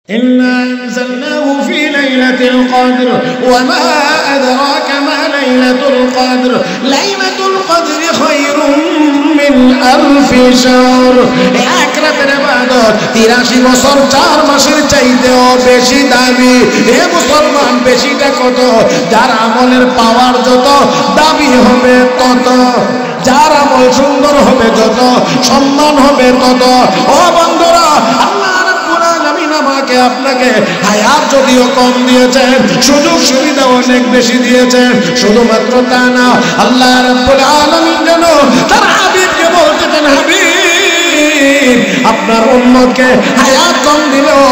إنا أنزلناه في ليلة القدر وما أدراك ما ليلة القدر ليلة القدر خير من ألف شهر এক রাতের ইবাদত 83 বছর 4 মাসের চাইতেও বেশি দামি। হে মুসলমান, বেশিটা কত? যার আমলের পাওয়ার যত দামি হবে তত, যার আমল সুন্দর হবে যত সম্মান হবে তত। ও বন্ধুরা, আল্লাহ রাব্বুল আলামিন আমাকে আপনাকে হায়াত যদিও কম দিয়েছেন, সুযোগ সুবিধা অনেক বেশি দিয়েছেন। শুধুমাত্র তা না, আল্লাহ রাব্বুল আলামিন যেন তার হাবিবকে বলতেছেন, হাবিব আপনার উম্মতকে হায়াত কম দিলেও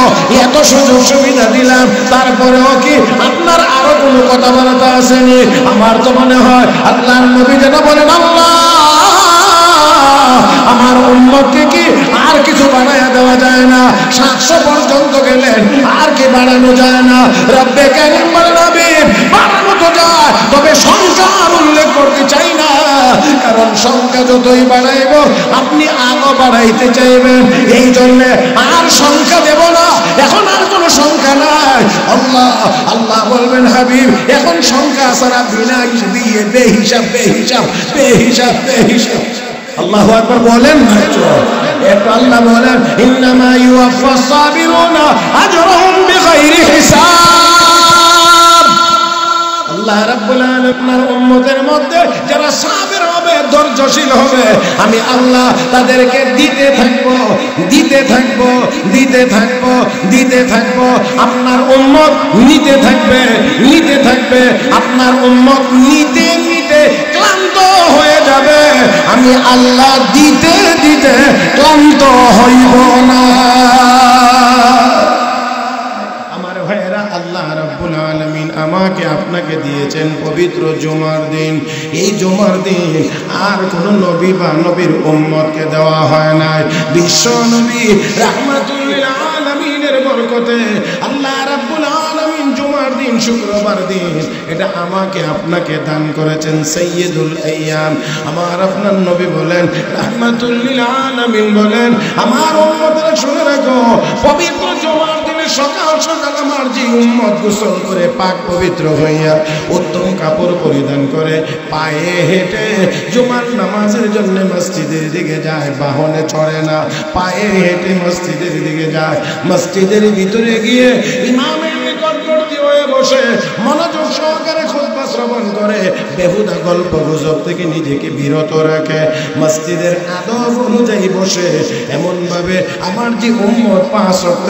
এত সুযোগ সুবিধা দিলাম, তারপরেও কি আপনার আরো কোনো কথাবার্তা আসেনি? আমার তো মনে হয় আল্লাহর নবী যেন বলেন, আল্লাহ আমার উম্মতকে কি আর কিছু বাড়াইয়া দেওয়া যায় না? 700 পর্যন্ত গেলেন, আর কি বাড়ানো যায় না? রব্বে কারীম বলেন, হাবিব বাড়ানো তো যায়, তবে সংখ্যা আর উল্লেখ করতে চাই না, কারণ সংখ্যা যতই বাড়াইব আপনি আরো বাড়াইতে চাইবেন, এই জন্য আর সংখ্যা দেব না। এখন আর কোনো সংখ্যা নাই। আল্লাহ আল্লাহ বলবেন, হাবিব এখন সংখ্যা ছাড়া বিনা দিয়ে বেহিসাব বেহিসাব বেহিসাব বেহিসাব। আল্লাহু আকবার বলেন না একটু আল্লাহ বলেন, ইন্নামা ইউওয়াফাস সাবিরুনা আজরুহুম বিগাইরি হিসাব। আল্লাহ রাব্বুল আলামিন আপনার উম্মতের মধ্যে যারা সাবির হবে, ধৈর্যশীল হবে, আমি আল্লাহ তাদেরকে দিতে থাকবো দিতে থাকবো দিতে থাকবো দিতে থাকবো। আপনার উম্মত নিতে থাকবে নিতে থাকবে, আপনার উম্মত নিতে নিতে ক্লান্ত হয়ে যাবে, আমি আল্লাহ দিতে দিতে ক্লান্ত হইব না। আমার ভাইয়েরা, আল্লাহ রাব্বুল আলামিন আমাকে আপনাকে দিয়েছেন পবিত্র জুমার দিন। এই জুমার দিন আর কোন নবী বা নবীর উম্মতকে দেওয়া হয় নাই। বিশ্ব নবী রাহমাতুল লিল আলামিনের বরকতে আল্লাহ রাব্বুল আলামিন জুমার দিন, শুক্রবার দিন, এটা আমাকে আপনাকে দান করেছেন। সাইয়্যিদুল আইয়াম আমার আপনার নবী বলেন, রাহমাতুল লিল আলামিন বলেন, আমার উম্মতরা শুনে রাখো, পবিত্র জুমার দিনে সকাল সকাল আমার যে উম্মত গোসল করে পাক পবিত্র হইয়া উত্তম কাপড় পরিধান করে পায়ে হেঁটে জুমার নামাজের জন্য মসজিদের দিকে যায়, বাহনে চড়ে না, পায়ে হেঁটে মসজিদের দিকে যায়। মসজিদের ভিতরে গিয়ে ইমামের নিকটবর্তী হয়ে বসে মনোযোগ সহকারে খুতবা শ্রবণ করে, বেহুদা গল্প গুজব থেকে নিজেকে বিরত রাখে, মসজিদের আদব অনুযায়ী বসে এমন ভাবে আমার যে উম্মত 5 ওয়াক্ত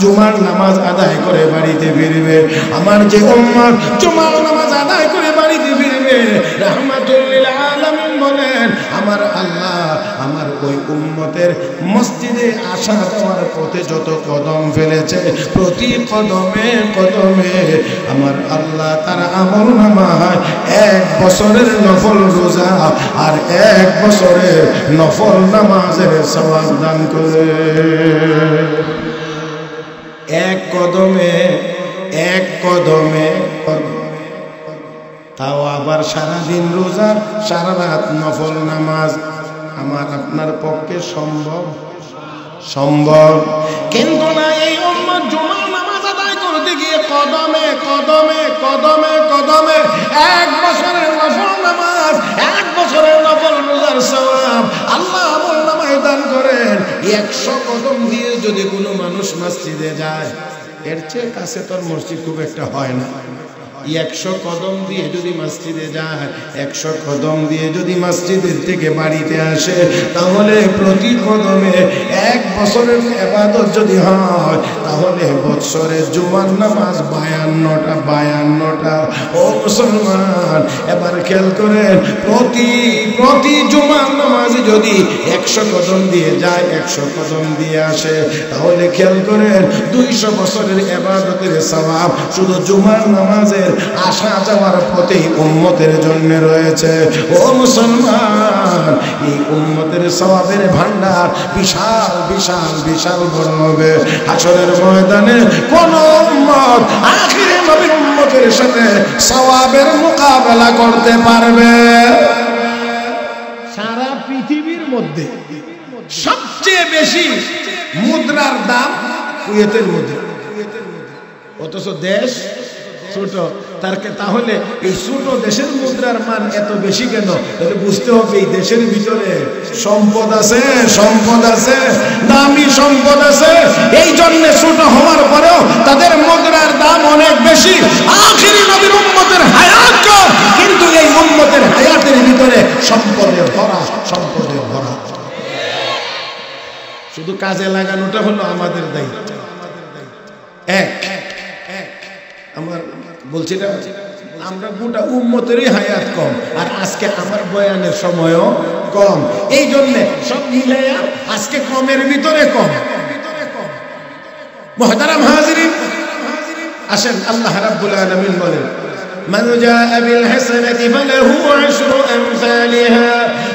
জুমার নামাজ আদায় করে বাড়িতে ফিরবে, আমার যে উম্মত জুমার নামাজ আদায় করে বাড়িতে ফিরবে, রাহমাতুল লিল আলামিন বলেন, আমার আল্লাহ আমার ওই উম্মতের মসজিদে আসা যাওয়ার পথে যত কদম ফেলেছে, প্রতি কদমে কদমে আমার আল্লাহ তার আমলনামায় 1 বছরের নফল রোজা আর 1 বছরের নফল নামাজের সওয়াব দান করে। এক কদমে এক কদমে, তাও আবার সারাদিন রোজা, সারা রাত নফল নামাজ। আমার আপনার পক্ষে সম্ভব? সম্ভব কিন্তু না। এই উম্মত জুমার নামাজ আদায় করতে গিয়ে কদমে কদমে কদমে কদমে 1 বছরের নফল নামাজ, 1 বছরের নফল রোজার সওয়াব আল্লাহ আমলনামায় দান করেন। 100 কদম দিয়ে যদি কোনো মানুষ মসজিদে যায়, এর চেয়ে কাছে তোর মসজিদ খুব একটা হয় না। 100 কদম দিয়ে যদি মসজিদে যায়, 100 কদম দিয়ে যদি মসজিদের থেকে বাড়িতে আসে, তাহলে প্রতি কদমে 1 বছরের ইবাদত যদি হয়, তাহলে বছরে জুমার নামাজ 52টা। ও মুসলমান, এবার খেয়াল করেন, প্রতি জুমার নামাজ যদি 100 কদম দিয়ে যায়, 100 কদম দিয়ে আসে, তাহলে খেয়াল করেন 200 বছরের ইবাদতের সওয়াব শুধু জুমার নামাজের আসা যাওয়ার পথেই উম্মতের জন্য রয়েছে। ও মুসলমান, এই উম্মতের সওয়াবের ভান্ডার বিশাল বিশাল বিশাল বড় হবে। হাসরের ময়দানে কোন উম্মত আখিরে নবীর উম্মতের সাথে সওয়াবের মোকাবেলা করতে পারবে? সারা পৃথিবীর মধ্যে সবচেয়ে বেশি মুদ্রার দাম কুয়েতের মুদ্রা। অথচ দেশ ছোট। তাহলে এই ছোট দেশের মুদ্রার মান এত বেশি কেন? তাহলে বুঝতে হবে এই দেশের ভিতরে সম্পদ আছে, সম্পদ আছে, দামি সম্পদ আছে। এই জন্য ছোট হওয়ার পরেও তাদের মুদ্রার দাম অনেক বেশি। আখিরি নবীর উম্মতের হায়াত কম, কিন্তু এই উম্মতের হায়াতের ভিতরে সম্পদের ভরা, সম্পদের ভরা। শুধু কাজে লাগানোটা হলো আমাদের দায়িত্ব। আমার বলছিলাম আমরা গোটা উম্মতেরই হায়াত কম, আর আজকে আমার বয়ানের সময়ও কম। এই জন্য সব মিলাইয়া আজকে কমের ভিতরে কম। মুহতারাম হাজিরিন, আসেন আল্লাহ রাব্বুল আলামিন বলেন من جاء بالحسنة فله عشر أمثالها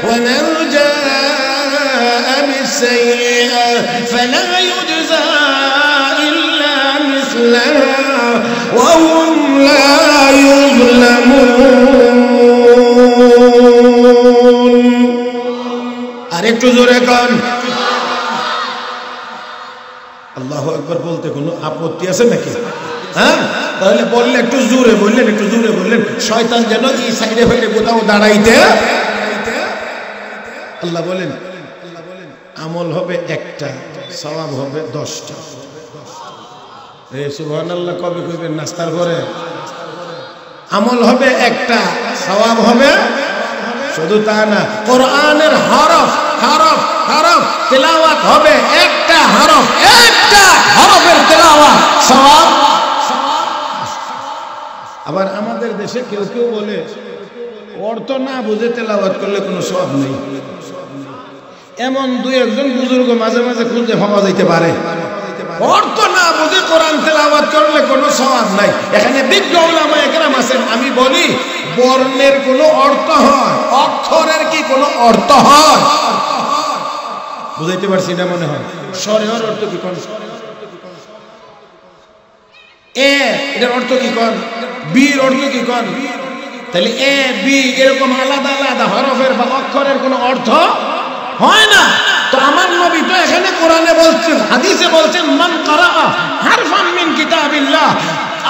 ومن جاء بالسيئة فلا يجزى إلا مثلها وهم لا يظلمون। আরেকটু জোরে কান আল্লাহু আকবার বলতে কোনো আপত্তি আছে নাকি? হ্যাঁ, তাহলে বললে একটু জোরে বললেন, একটু জোরে বললেন, শয়তান যেন এই সাইডে ফাইডে কোথাও দাঁড়াইতে। আল্লাহ বলেন আমল হবে একটা, সওয়াব হবে 10টা। সুবহানাল্লাহ কবে কইবেন নাস্তার পরে? আমল হবে একটা, সওয়াব হবে, শুধু তা না, কোরআনের হরফ হরফ হরফ তেলাওয়াত হবে একটা হরফ, একটা হরফের তেলাওয়াত সওয়াব। আবার আমাদের দেশে কেউ কেউ বলে অর্থ না বুঝে তেলাওয়াত করলে কোনো সওয়াব নেই। এমন দুই একজন বুজুর্গ মাঝে মাঝে খুঁজে পাওয়া যাইতে পারে, অর্থ না বুঝে কোরআন তেলাওয়াত করলে কোনো সওয়াব নাই। এখানে বিজ্ঞ উলামায়ে কেরাম আছেন। আমি বলি বর্ণের কোনো অর্থ হয়, অক্ষরের কি কোনো অর্থ হয়? বুঝাইতে পারছি না মনে হয়। স্বরের অর্থ কি কোন? এ এটার অর্থ কি কোন? বির অর্থ কি কোন? তাহলে এ বি এরকম আলাদা আলাদা হরফের বা অক্ষরের কোনো অর্থ হয় না। তো আমার নবী তো এখানে কোরআনে বলছেন, হাদিসে বলছেন মান কারা হারফাম মিন কিতাবিল্লাহ,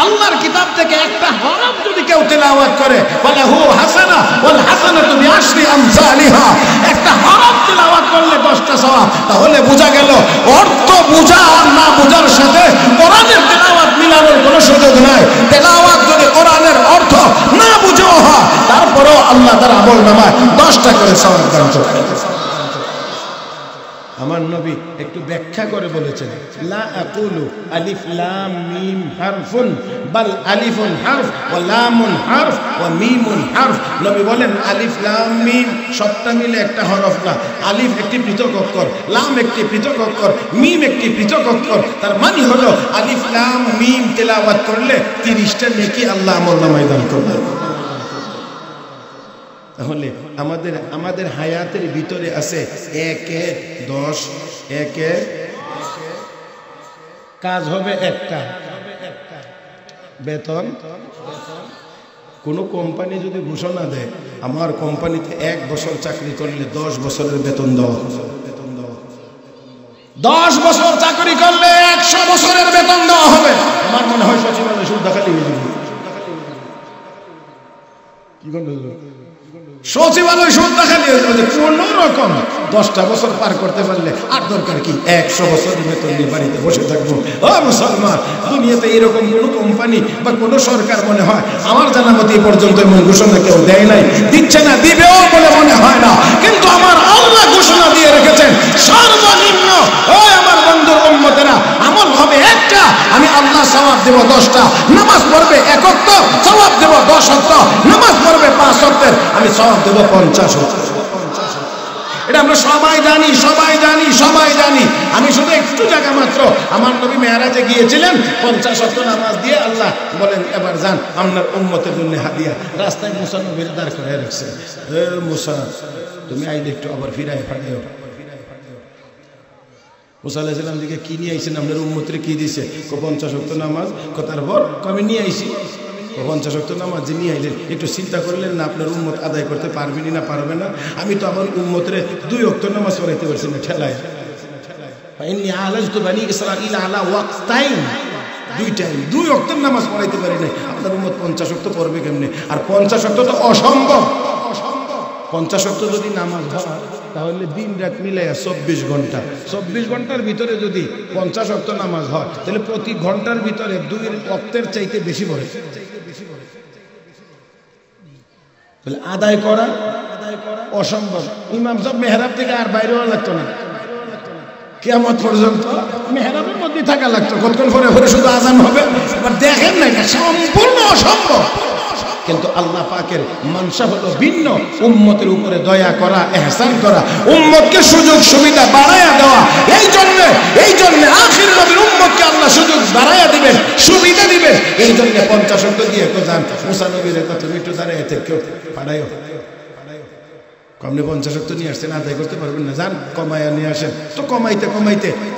আল্লাহর কিতাব থেকে একটা হরফ যদি কেউ তেলাওয়াত করে ফালাহু হাসানা ওয়াল হাসানাতু বিআশরি আমসালিহা, একটা হরফ তেলাওয়াত করলে 10টা সওয়াব। তাহলে বোঝা গেল অর্থ বোঝা আর না বোঝার সাথে কোরআনের তেলাওয়াত মিলানোর কোনো সুযোগ নাই। তেলাওয়াত যদি কোরআনের অর্থ না বুঝেও হয়, তারপরেও আল্লাহ তার আমলনামায় 10টা করে সওয়াব দান করবেন। আমার নবী একটু ব্যাখ্যা করে বলেছেন লা আকুলু আলিফ লাম মিম হারফুন বাল আলিফুন হারফ ওয়া লামুন হারফ ওয়া মিমুন হারফ। নবী বলেন আলিফ লাম মিম সবটা মিলে একটা হরফ না। আলিফ একটি পৃথক অক্ষর, লাম একটি পৃথক অক্ষর, মিম একটি পৃথক অক্ষর। তার মানে হলো আলিফ লাম মিম তেলাওয়াত করলে 30টা নেকি আল্লাহ আমলনামায় দান করবেন। তাহলে আমাদের হায়াতের ভিতরে আছে 1-10, 1 কাজ হবে একটা, বেতন। কোনো কোম্পানি যদি ঘোষণা দেয় আমার কোম্পানিতে 1 বছর চাকরি করলে 10 বছরের বেতন দেওয়া, 10 বছর চাকরি করলে 100 বছরের বেতন দেওয়া হবে, আমার মনে হয় সচিবালয় সুদ্ধা খালি হয়ে যাবে। কি করবে সচিবালয় সুদ্ধা খালি হয়ে যাবে কোন রকম। 10টা বছর পার করতে পারলে আর দরকার কি 100 বছরের বেতন নিয়ে বাড়িতে বসে থাকবো। ও মুসলমান, দুনিয়াতে এরকম কোনো কোম্পানি বা কোনো সরকার মনে হয় আমার জানা মতে এই পর্যন্ত এমন ঘোষণা কেউ দেয় নাই, দিচ্ছে না, দিবেও বলে মনে হয় না। কিন্তু আমার আল্লাহ ঘোষণা দিয়ে রেখেছেন সর্বনিম্ন ওই আমার বন্ধুর উম্মতেরা আমল হবে একটা, আমি আল্লাহ সওয়াব দেব 10টা। নামাজ পড়বে 1 ওয়াক্ত, সওয়াব দেব 10 ওয়াক্ত। নামাজ পড়বে 5 ওয়াক্তের, আমি সওয়াব দেব 50 ওয়াক্ত। এটা আমরা সবাই জানি, সবাই জানি, সবাই জানি। আমি শুধু একটু জায়গা মাত্র, আমার নবী মেরাজে গিয়েছিলেন 50 ওয়াক্ত নামাজ দিয়ে আল্লাহ বলেন এবার যান আপনার উম্মতের জন্য হাদিয়া। রাস্তায় মুসা নবীর দাঁড় করে রাখছে, এ মুসা তুমি আইলে একটু আবার ফিরায় ফাটিও। মুসা আলাইহিস সালাম দিকে কি নিয়ে আইছেন আপনার উম্মতরে, কি দিছে? 50 ওয়াক্ত নামাজ। তারপর আমি নিয়ে আইছি 50 ওয়াক্ত নামাজ যে নিয়ে আইলেন, একটু চিন্তা করলেন না আপনার উম্মত আদায় করতে পারবেনি না পারবে না? আমি তো আমার উম্মতরে 2 ওয়াক্ত নামাজ পড়াইতে পারছি না ঠেলায়। ইন্নী আলাজতু বানি ইসরাঈল আলা ওয়াক্তাইন, 2 টাইম 2 ওয়াক্তের নামাজ পড়াইতে পারি না, আপনার উম্মত 50 ওয়াক্ত পড়বে কেমনে? আর 50 ওয়াক্ত তো অসম্ভব। 50 ওয়াক্ত যদি নামাজ হয় তাহলে দিন রাত মিলাইয়া 24 ঘন্টা, 24 ঘন্টার ভিতরে যদি 50 ওয়াক্ত নামাজ হয় তাহলে প্রতি ঘন্টার ভিতরে 2 ওয়াক্তের চাইতে বেশি পড়ে। তাহলে আদায় করা অসম্ভব। ইমাম সাহেব মেহরাব থেকে আর বাইরে হওয়া লাগতো না, কিয়ামত পর্যন্ত মেহরাবের মধ্যে থাকা লাগতো। কতক্ষণ পরে পরে শুধু আজান হবে। এবার দেখেন না, এটা সম্পূর্ণ অসম্ভব। কিন্তু আল্লাহ পাকের মানসা হলো ভিন্ন, উম্মতের উপরে দয়া করা, ইহসান করা, উম্মতকে সুযোগ সুবিধা বাড়ায়া দেওয়া। এই জন্য আখির নবীর উম্মতকে আল্লাহ সুযোগ বাড়ায়া দিবেন, সুবিধা দিবেন। এই জন্য 50 ওয়াক্ত দিয়ে তো যান, মুসা নবীর কথা তুমি একটু দাঁড়ায় থেকে পাঠাইও। কমনে 50 ওয়াক্ত নিয়ে আসছেন, আদায় করতে পারবেন না, যান কমাইয়া নিয়ে আসেন। তো কমাইতে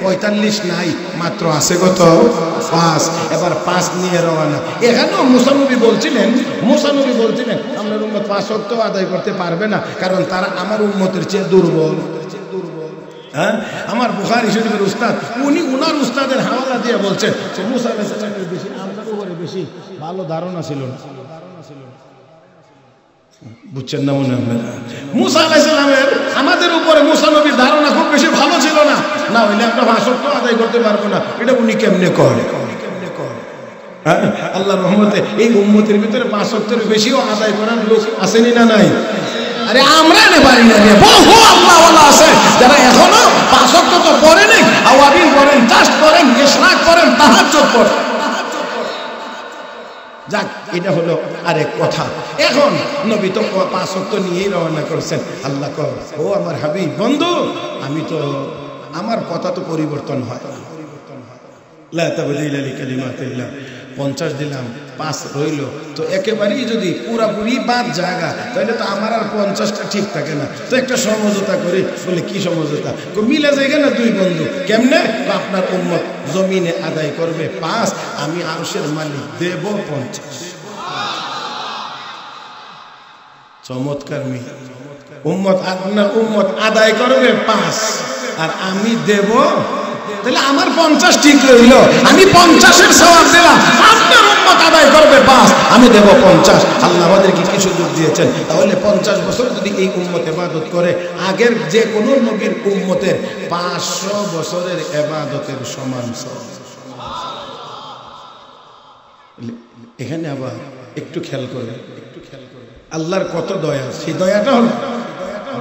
45 নাই, মাত্র আছে কত? 5। এবার 5 নিয়ে রওনা। এখানেও মুসা নবী বলছিলেন আপনার উম্মত 5 ওয়াক্ত আদায় করতে পারবে না, কারণ তারা আমার উম্মতের চেয়ে দুর্বল। হ্যাঁ, আমার বুখারী শরীফের উস্তাদ, উনি উনার উস্তাদের হাওয়ালা দিয়ে বলছেন মুসা আলাইহিস সালামের বেশি আমাদের উপরে বেশি ভালো ধারণা ছিল না। বুঝছেন না মনে হয়? মুসা আলাইহিস সালামের আমাদের উপরে মুসা নবীর ধারণা খুব বেশি ভালো ছিল না, না হইলে আমরা 5 ওয়াক্ত আদায় করতে পারবো না। এটা উনি কেমনে করে? আল্লাহর রহমতে এই উম্মতের ভিতরে 5 ওয়াক্তের বেশিও আদায় করার লোক আসেনি না নাই? আরে আমরা না পারি না, বহু আল্লাহওয়ালা আছে যারা এখনো 5 ওয়াক্ত তো পড়েনি, আওয়াবিন পড়েন, তাস পড়েন, ইশরাক পড়েন, তাহাজ্জুদ পড়েন। যাক, এটা হলো আরেক কথা। এখন নবী তো 5 ওয়াক্ত নিয়েই রওনা করছেন। আল্লাহ কয়, ও আমার হাবিব বন্ধু, আমি তো আমার কথা তো পরিবর্তন হয় না। লা তাবদীলা লিকালিমাতিল্লাহ। 50 দিলাম, 5 রইল, তো একেবারেই যদি পুরাপুরি বাদ জায়গা তাহলে তো আমার আর 50টা ঠিক থাকে না। তো একটা সমঝোতা করি। বলে কি সমঝোতা? মিলে যায় না 2 বন্ধু। কেমনে? আপনার উম্মত জমিনে আদায় করবে 5, আমি আরশের মালিক দেব 50। চমৎকার মেয়ে। আপনার উম্মত আদায় করবে 5 আর আমি দেব, তাহলে আমার 50 ঠিক রইল। আমি 50-এর সওয়াব দিলাম, আপনার উম্মত আদায় করবে 5, আমি দেব 50। আল্লাহ আমাদেরকে কি সুযোগ দিয়েছেন? তাহলে 50 বছর যদি এই উম্মত ইবাদত করে, আগের যে কোনো নবীর উম্মতের 500 বছরের ইবাদতের সমান সওয়াব। এখানে আবার একটু খেয়াল করে, আল্লাহর কত দয়া। সেই দয়াটা হলো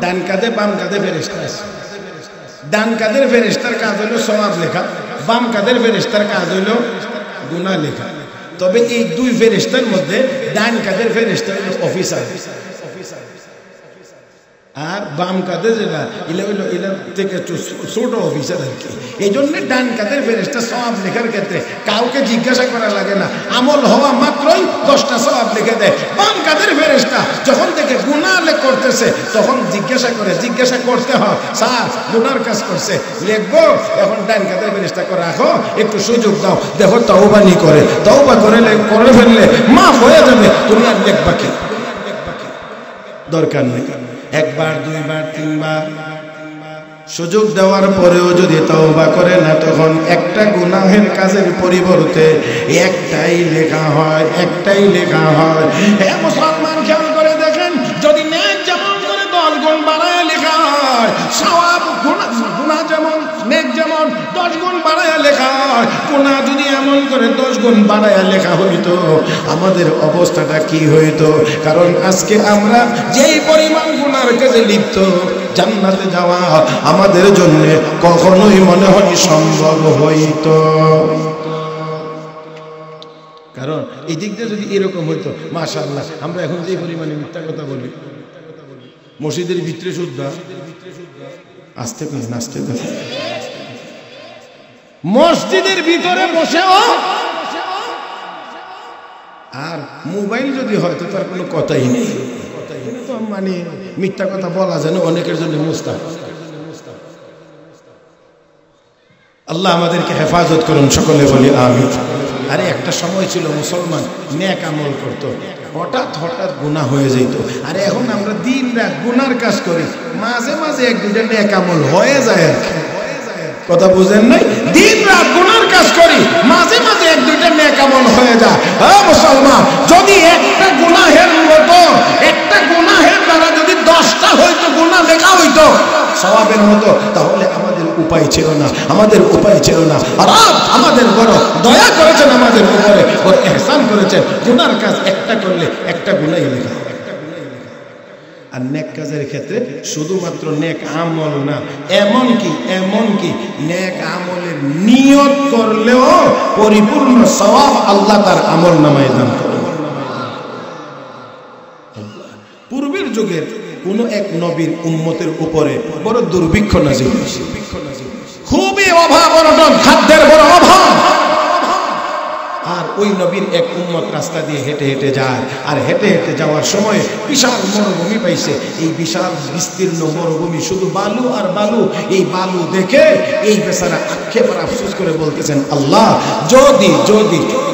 ডান কাঁধে বাম কাঁধে ফেরেশতা আছে। ডান কাঁধের ফেরেশতার কাজ হলো সওয়াব লেখা, বাম কাঁধের ফেরেশতার কাজ হলো গুনাহ লেখা। তবে এই 2 ফেরেশতার মধ্যে ডান কাঁধের ফেরেশতা হলো অফিসার, আর বাম কাঁধে যেটা এলা থেকে ছোট অফিসার আর কি। এই জন্য ডান কাঁধের ফেরেশতা সওয়াব লেখার ক্ষেত্রে কাউকে জিজ্ঞাসা করা লাগে না, আমল হওয়া মাত্রই 10টা সওয়াব লিখে দেয়। বাম কাঁধের ফেরেশতা যখন থেকে গুনাহ করতেছে তখন জিজ্ঞাসা করতে হয়, স্যার গুনার কাজ করছে, লিখবো? এখন ডান কাঁধের ফেরেশতা করে রাখো, একটু সুযোগ দাও, দেখো তওবা নি করে, তওবা করে ফেললে মাফ হয়ে যাবে, তুমি আর লিখবা কি? দরকার নেই। 1 বার 2 বার 3 বার সুযোগ দেওয়ার পরেও যদি তওবা করে না, তখন একটা গুনাহের কাজের পরিবর্তে একটাই লেখা হয়। হে মুসলমান, খেয়াল করে দেখেন, যদি নেক যেমন করে 10 গুণ বাড়ায় লেখা হয়, সওয়াব গুনাহ যেমন নেক যেমন 10 গুণ বাড়ায় লেখা হয়, গুনাহ যদি এমন করে 10 গুণ বাড়ায় লেখা হইতো, আমাদের অবস্থাটা কি হইতো? কারণ আজকে আমরা যেই পরিমাণ গুনার কাজে লিপ্ত, জান্নাতে যাওয়া আমাদের জন্য কখনোই মনে হয় সম্ভব হইতো। কারণ এই দিক দিয়ে যদি এরকম হইতো, মাশাআল্লাহ, আমরা এখন যে পরিমাণে মিথ্যা কথা বলি, মসজিদের ভিতরে শুদ্ধ আসতে মসজিদের ভিতরে বসেও, আর মোবাইল যদি হয় তো তার কোনো কথাই নেই। তো মানে মিথ্যা কথা বলা যেন অনেকের জন্য মুস্তাহাব। আল্লাহ আমাদেরকে হেফাজত করুন, সকলে বলি আমিন। আরে একটা সময় ছিল মুসলমান নেক আমল করত, হঠাৎ গুনাহ হয়ে যেত। আরে এখন আমরা দিন রাত গুনার কাজ করি, মাঝে মাঝে 1-2টা নেক আমল হয়ে যায়। কথা বুঝেন নাই? দিন রাত গুনার কাজ করি, মাঝে মাঝে 1-2টা এমন হয়ে যায়। হ্যাঁ মুসলমান, যদি একটা গুনাহের মতো, একটা গুনাহের দ্বারা যদি 10টা হয়তো গুনাহ লেখা হইতো সওয়াবের মতো, তাহলে আমাদের উপায় ছিল না, আমাদের উপায় ছিল না। আর আমাদের বড় দয়া করেছেন, আমাদের উপরে বড় ইহসান করেছেন। গুনার কাজ একটা করলে একটা গুনাহ লেখা। আর নেক কাজের ক্ষেত্রে শুধুমাত্র নেক আমল না, এমনকি নেক আমলের নিয়ত করলেও পরিপূর্ণ সওয়াব আল্লাহ তার আমল নামায় দান করেন। পূর্বের যুগের কোন এক নবীর উম্মতের উপরে বড় দুর্ভিক্ষ নাজিল হয়েছে, খুবই অভাব অনটন, খাদ্যের বড় অভাব। আর ওই নবীর এক উম্মত রাস্তা দিয়ে হেঁটে হেঁটে যায়, আর হেঁটে হেঁটে যাওয়ার সময় বিশাল মরুভূমি পাইছে। এই বিশাল বিস্তীর্ণ মরুভূমি, শুধু বালু আর বালু। এই বালু দেখে এই বেচারা আক্ষেপ আর আফসোস করে বলতেছেন, আল্লাহ যদি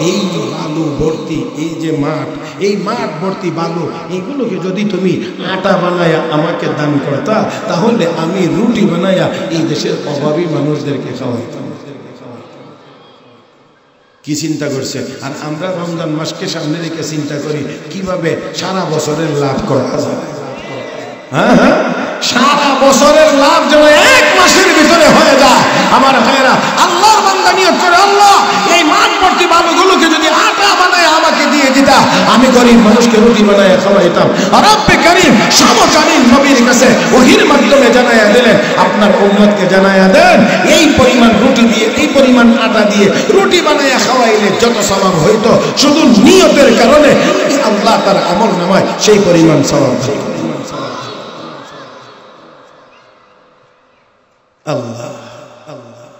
এই বালু ভর্তি এই যে মাঠ, এই মাঠ ভর্তি বালু, এইগুলোকে যদি তুমি আটা বানায়া আমাকে দান করতা, তাহলে আমি রুটি বানায়া এই দেশের অভাবী মানুষদেরকে খাওয়াইতাম। কি চিন্তা করছে? আর আমরা রমজান মাসকে সামনে রেখে চিন্তা করি কিভাবে সারা বছরের লাভ করা যায়। হ্যাঁ, সারা বছরের লাভ যেন এক মাসের ভিতরে হয়ে যায়। আমার ভাইয়েরা, আল্লাহর বান্দা নিয়ত করে, আল্লাহ এই মাঠ ভর্তি বালুগুলোকে যদি আটা বানায় আমাকে দিয়ে দিতা, আমি গরিব মানুষকে রুটি বানায় খাওয়াইতাম। রব্বে কারীম সমকালীন নবীর কাছে ওহীর মাধ্যমে জানায়া দিলেন, আপনার উম্মতকে জানায়া দেন, এই পরিমাণ রুটি দিয়ে, এই পরিমাণ আটা দিয়ে রুটি বানায় খাওয়াইলে যত সওয়াব হইতো, শুধু নিয়তের কারণে আল্লাহ তার আমল নামায় সেই পরিমাণ সওয়াব দিত। আল্লাহ।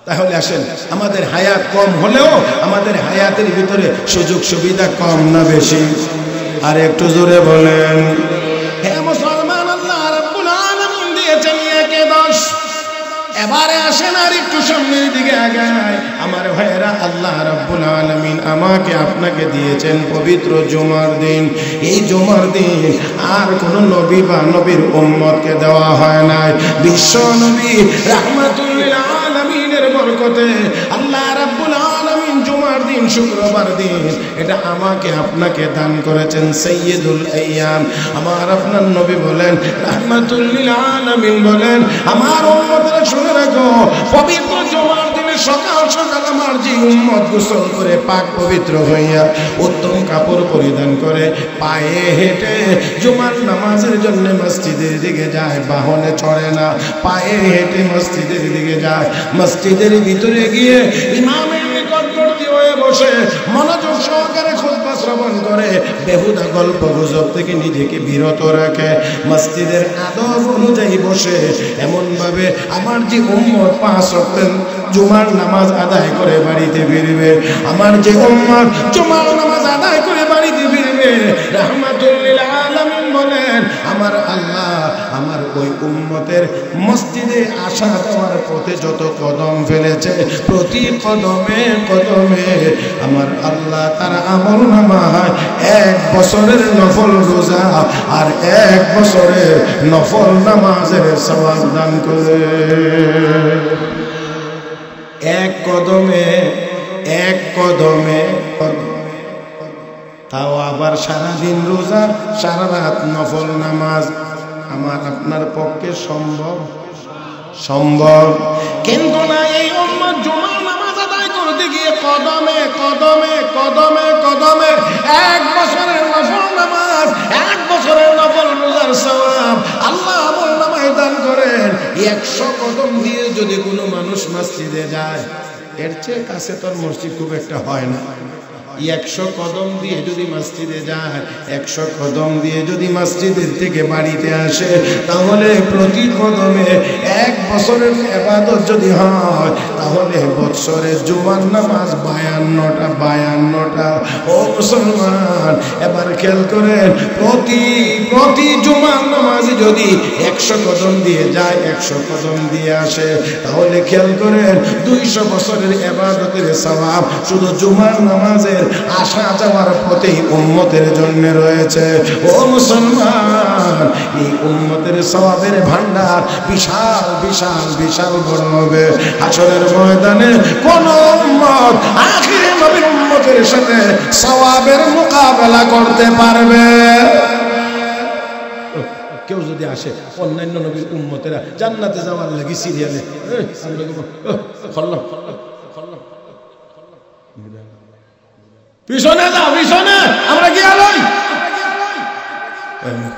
তাহলে আসেন, আমাদের হায়াত কম হলেও আমাদের হায়াতের ভিতরে সুযোগ সুবিধা কম না বেশি? আর একটু জোরে বলেন। হে মুসলমান, আল্লাহ রাব্বুল আলামিন দিয়েছেন একে 10। এবারে আসেন আর একটু সামনের দিকে আগায়। আমার ভাইয়েরা, আল্লাহ রাব্বুল আলামিন আমাকে আপনাকে দিয়েছেন পবিত্র জুমার দিন। এই জুমার দিন আর কোন নবী বা নবীর উম্মতকে দেওয়া হয় নাই। বিশ্ব নবী রাহমাতুল লিল আলামিনের বরকতে আল্লাহ রাব্বুল আলামিন জুমার দিন, শুক্রবার দিন, এটা আমাকে আপনাকে দান করেছেন। সাইয়্যিদুল আইয়াম আমার আপনার নবী বলেন, রাহমাতুল লিল আলামিন বলেন, আমার উম্মতরা শুনে রাখো, পবিত্র জুমার দিনে সকাল সকাল আমার যে উম্মত গোসল করে পাক পবিত্র হইয়া উত্তম কাপড় পরিধান করে পায়ে হেঁটে জুমার নামাজের জন্য মসজিদের দিকে যায়, বাহনে চড়ে না, পায়ে হেঁটে মসজিদের দিকে যায়। মসজিদের ভিতরে গিয়ে ইমামের নিকটবর্তী হয়ে বসে মনোযোগ সহকারে খুতবা শ্রবণ করে, বেহুদা গল্প গুজব থেকে নিজেকে বিরত রাখে, মসজিদের আদব অনুযায়ী বসে এমন ভাবে আমার যে উম্মত 5 ওয়াক্ত জুমার নামাজ আদায় করে বাড়িতে ফিরবে, আমার যে উম্মত জুমার নামাজ আদায় করে বাড়িতে ফিরবে, রাহমাতুল লিল আলামিন বলেন, আমার আল্লাহ আমার ওই উম্মতের মসজিদে আসা যাওয়ার পথে যত কদম ফেলেছে, প্রতি কদমে কদমে আমার আল্লাহ তার আমল নামায় 1 বছরের নফল রোজা আর 1 বছরের নফল নামাজের সওয়াব দান করে। 1 কদমে 1 কদমে, তাও আবার সারাদিন রোজা, সারা রাত নফল নামাজ। আমার আপনার পক্ষে সম্ভব কিন্তু না। এই উম্মত জুমার নামাজ আদায় করতে গিয়ে কদমে কদমে কদমে কদমে 1 বছরের নফল নামাজ, 1 বছরের নফল রোজার সওয়াব আল্লাহ আমল নামায় দান করেন। 100 কদম দিয়ে যদি কোনো মানুষ মসজিদে যায়, এর চেয়ে কাছে তোর মসজিদ খুব একটা হয় না। 100 কদম দিয়ে যদি মসজিদে যায়, 100 কদম দিয়ে যদি মসজিদের থেকে বাড়িতে আসে, তাহলে প্রতি কদমে 1 বছরের ইবাদত যদি হয়, তাহলে বছরের জুমার নামাজ 52টা। ও মুসলমান, এবার খেয়াল করেন, প্রতি জুমার নামাজ যদি 100 কদম দিয়ে যায়, 100 কদম দিয়ে আসে, তাহলে খেয়াল করেন 200 বছরের ইবাদতের সওয়াব শুধু জুমার নামাজের আসা যাওয়ার পথেই উম্মতের জন্য রয়েছে। ও মুসলমান, এই উম্মতের সওয়াবের ভান্ডার বিশাল বিশাল বিশাল বড় হবে। হাসরের ময়দানে কোন উম্মত আখিরে নবীর উম্মতের সাথে সওয়াবের মোকাবেলা করতে পারবে? কেউ যদি আসে অন্যান্য নবীর উম্মতেরা জান্নাতে যাওয়ার লাগি সিরিয়ালে পিছনে যাও, পিছনে আমরা গিয়ে লই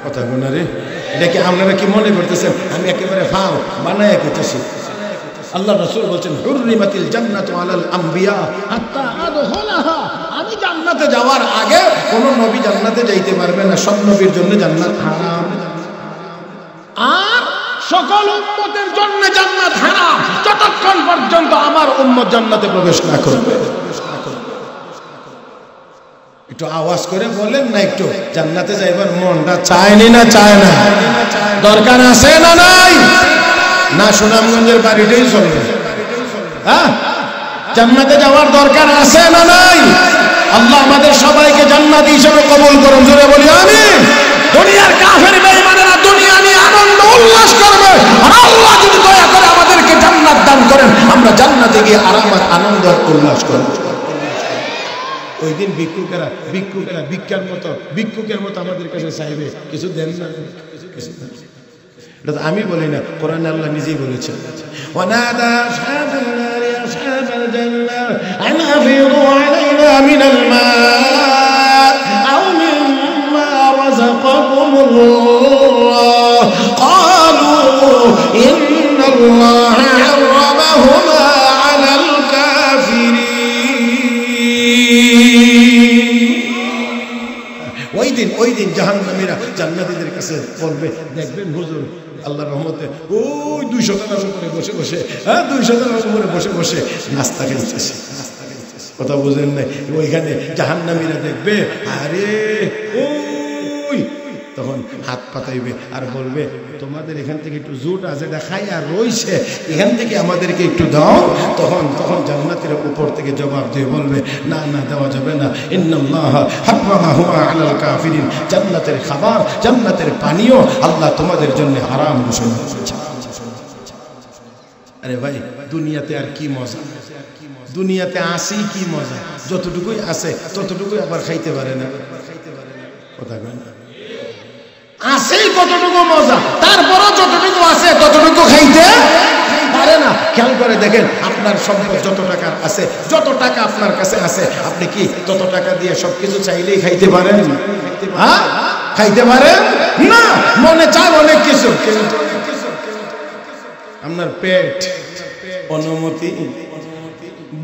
কথা বলে রে। দেখে আপনারা কি মনে করতেছেন আমি একেবারে ফাও বানায় করতেছি? আল্লাহ রাসূল বলেন হুররিমাতিল জান্নাতু আলাল আমবিয়া হাত্তা আদখুলাহা। আমি জান্নাতে যাওয়ার আগে কোন নবী জান্নাতে যাইতে পারবে না, সব নবীর জন্য জান্নাত হারাম। আর সকল উম্মতের জন্য জান্নাত হারাম যতক্ষণ পর্যন্ত আমার উম্মত জান্নাতে প্রবেশ না করবে। একটু আওয়াজ করে বলেন না, একটু জান্নাতে যাইবার মনটা চায়নি না চায় না? দরকার আছে না নাই? না সুনামগঞ্জের বাড়িটাই চলবে? হ্যাঁ, জান্নাতে যাওয়ার দরকার আছে না নাই? আল্লাহ আমাদের সবাইকে জান্নাতি হিসেবে কবুল করুন, জোরে বলি আমিন। দুনিয়ার কাফের বেঈমানেরা দুনিয়া নিয়ে আনন্দ উল্লাস করবে, আর আল্লাহ যদি দয়া করে আমাদেরকে জান্নাত দান করেন, আমরা জান্নাতে গিয়ে আরামাত আনন্দ আর উল্লাস করব। ওই দিন ভিক্ষুকেরা ভিক্ষুকের মতো আমাদের কাছে চাইবে, কিছু দেন না, কিছু দেন। এটা তো আমি বলি না, কোরআনে আল্লাহ নিজেই বলেছেন ওয়ানাদা আসহাবুন নারি আসহাবাল জান্নাহ আন আফিদু আলাইনা মিনাল মা আও মিম্মা রাযাকাকুমুল্লাহ ক্বালু ইন্নাল্লাহা হারামাহুমা আলাল কাফিরিন। ওই দিন জাহান্নামীরা জান্নাতীদের কাছে বলবে, দেখবেন হুজুর আল্লাহর রহমতে ওই 200 তলার উপরে বসে বসে, 200 তলার উপরে বসে বসে নাস্তা খেতেছে। কথা বুঝেন নাই? ওইখানে জাহান্নামীরা দেখবে, আরে ওই তখন হাত পাতাইবে আর বলবে, তোমাদের এখান থেকে একটু জুট আছে দেখাই আর রইছে, এখান থেকে আমাদেরকে একটু দাও। তখন জান্নাতের উপর থেকে জবাব দিয়ে বলবে, না না দেওয়া যাবে না। ইন্নাল্লাহা হারামাহুমা আলাল কাফিরিন। জান্নাতের খাবার, জান্নাতের পানীয় আল্লাহ তোমাদের জন্য হারাম ঘোষণা করেছেন। আরে ভাই, দুনিয়াতে আর কি মজা? দুনিয়াতে আসি কি মজা? যতটুকুই আছে ততটুকুই আবার খাইতে পারে না। কথা কয় না? আসেই কতটুকু মজা, তারপরও যতটুকু আছে ততটুকু খাইতে পারে না। খেয়াল করে দেখেন, আপনার সম্পদ যত টাকার আছে, যত টাকা আপনার কাছে আছে, আপনি কি তত টাকা দিয়ে সবকিছু চাইলেই খাইতে পারেন? হ্যাঁ, খাইতে পারেন না। মনে চায় অনেক কিছু, কিন্তু আপনার পেট অনুমতি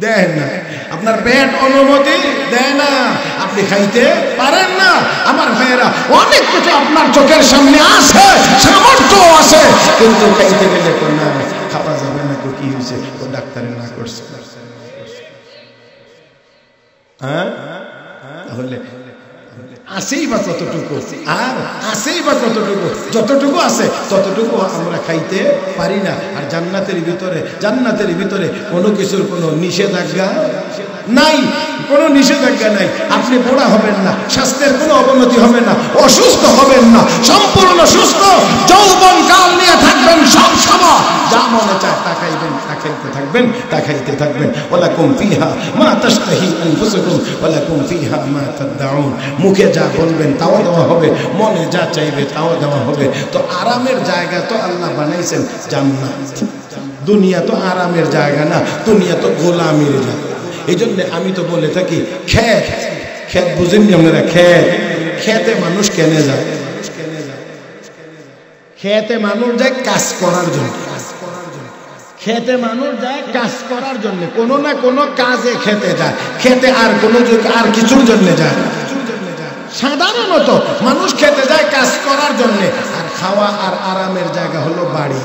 দেয় না। আপনার পেট অনুমতি দেয় না, আপনি খাইতে পারেন না। আমার ভাইয়েরা, অনেক কিছু আপনার চোখের সামনে আছে, সামর্থ্য আছে, কিন্তু খাইতে গেলে না, খাওয়া যাবে না। তো কি হয়েছে? ও ডাক্তারে না করছে। হ্যাঁ, তাহলে আসেই বা কতটুকু, আর আসেই বা কতটুকু, যতটুকু আছে ততটুকু আমরা খাইতে পারি না। আর জান্নাতের ভিতরে কোনো কিছুর কোনো নিষেধাজ্ঞা নাই, কোনো নিষেধাজ্ঞা নাই। আপনি বুড়া হবেন না, স্বাস্থ্যের কোনো অবনতি হবে না, অসুস্থ হবেন না, সম্পূর্ণ সুস্থ যৌবন কাল নিয়ে থাকবেন। সব সময় যা মনে চায় তা খাইবেন, তা খাইতে থাকবেন, তা খাইতে থাকবেন। ওয়ালাকুম ফিহা মা তাশতাহি আনফুসুকুম ওয়ালাকুম ফিহা মা তাদউন। মুখে যা বলবেন তাও দেওয়া হবে, মনে যা চাইবে তাও দেওয়া হবে। তো আরামের জায়গা তো আল্লাহ বানাইছেন জান্নাত। দুনিয়া তো আরামের জায়গা না, দুনিয়া তো গোলামির জায়গা। এই জন্য আমি তো বলে থাকি, খেত বুঝেননি আপনারা? খেতে মানুষ কেনে যায়? খেতে মানুষ যায় কাজ করার জন্য। খেতে মানুষ যায় কাজ করার জন্য, কোনো না কোনো কাজে খেতে যায়। খেতে আর কোনো আর কিছুর জন্য যায় না। সাধারণত মানুষ খেতে যায় কাজ করার জন্য, আর খাওয়া আর আরামের জায়গা হলো বাড়ি।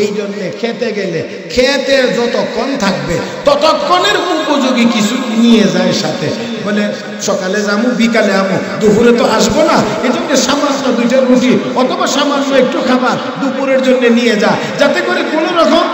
এই জন্যে খেতে গেলে খেতে যতক্ষণ থাকবে ততক্ষণের উপযোগী কিছু নিয়ে যায় সাথে। বলে সকালে যাবো, বিকালে আমো, দুপুরে তো আসবো না, এই জন্য সামান্য 2টা রুটি অথবা সামান্য একটু খাবার দুপুরের জন্য নিয়ে যা, যাতে করে কোনো রকম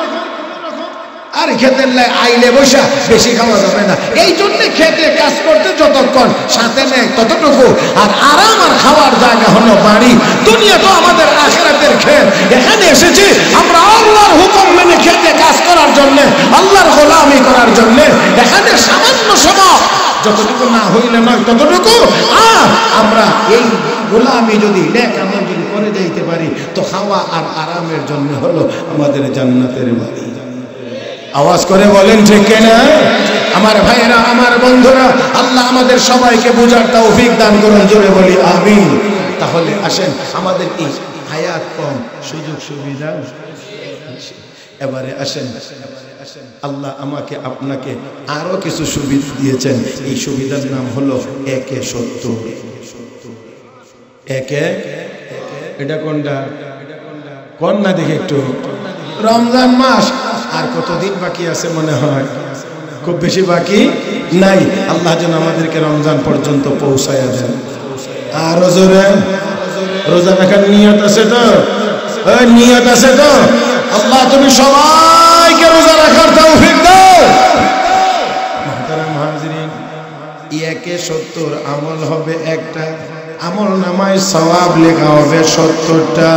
আর খেতে আইলে বসা বেশি খাওয়া যাবে না। এই জন্য খেতে কাজ করতে যতক্ষণ সাথে নেয় ততটুকু। আর আরাম আর খাওয়ার জায়গা হলো বাড়ি। দুনিয়া তো আমাদের আখিরাতের খেত। এখানে এসেছি আমরা আল্লাহর হুকুম মেনে খেতে কাজ করার জন্য, আল্লাহর গোলামি করার জন্য। এখানে সামান্য সময় যতটুকু না হইলে নয় ততটুকু। আর আমরা এই গোলামি যদি নেক আমল যদি করে যাইতে পারি তো খাওয়া আর আরামের জন্য হলো আমাদের জান্নাতের বাড়ি। আওয়াজ করে বলেন ঠিক কিনা? আমার ভাইয়েরা, আমার বন্ধুরা, আল্লাহ আমাদের সবাইকে বুঝার তৌফিক দান করুন, জোরে বলি আমিন। তাহলে আসেন, আমাদের এই হায়াত কম, সুযোগ সুবিধা। এবারে আসেন, আল্লাহ আমাকে আপনাকে আরো কিছু সুবিধা দিয়েছেন। এই সুবিধার নাম হলো একে সত্য। একে, এটা কোনটা? কোন না দেখে একটু। রমজান মাস আর কতদিন বাকি আছে মনে হয়? খুব বেশি বাকি নাই। আল্লাহ যেন আমাদেরকে রমজান পর্যন্ত পৌঁছায়া দেন। আর জোরে রোজা রাখার নিয়ত আছে তো? নিয়ত আছে তো? আল্লাহ তুমি সবাইকে রোজা রাখার তৌফিক দাও। মুহতারাম হাজিরিন, একে 70 আমল হবে একটা, আমল নামায় সওয়াব লেখা হবে 70টা।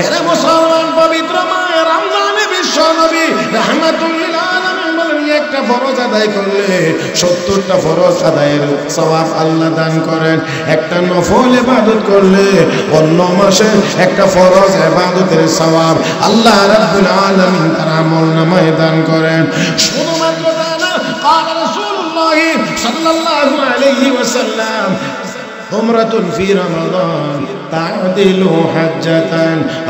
এরা মুসলমান, পবিত্র মাহে রমজানে বিশ্ব নবী রাহমাতুল লিল আলামিন বলেন, একটা ফরজ আদায় করলে 70টা ফরজ আদায়ের সওয়াব আল্লাহ দান করেন। একটা নফল ইবাদত করলে অন্য মাসে একটা ফরজ ইবাদতের সওয়াব আল্লাহ রাব্বুল আলামিন তার আমল নামায় দান করেন। শুধুমাত্র তা না, قال রাসূলুল্লাহ সাল্লাল্লাহু আলাইহি ওয়াসাল্লাম, عمرة في رمضان تعدل حجة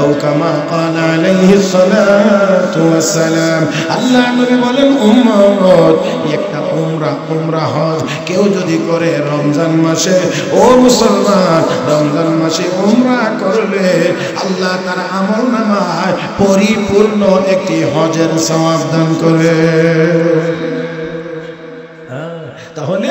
أو كما قال عليه الصلاة والسلام। আল্লাহ নবী বলেন, উম্মত একটা উমরা হজ কেউ যদি করে রমজান মাসে, ও মুসলমান, রমজান মাসে উমরা করলে আল্লাহ তার আমলনামায় পরিপূর্ণ একটি হজের সওয়াব দান করে। তাহলে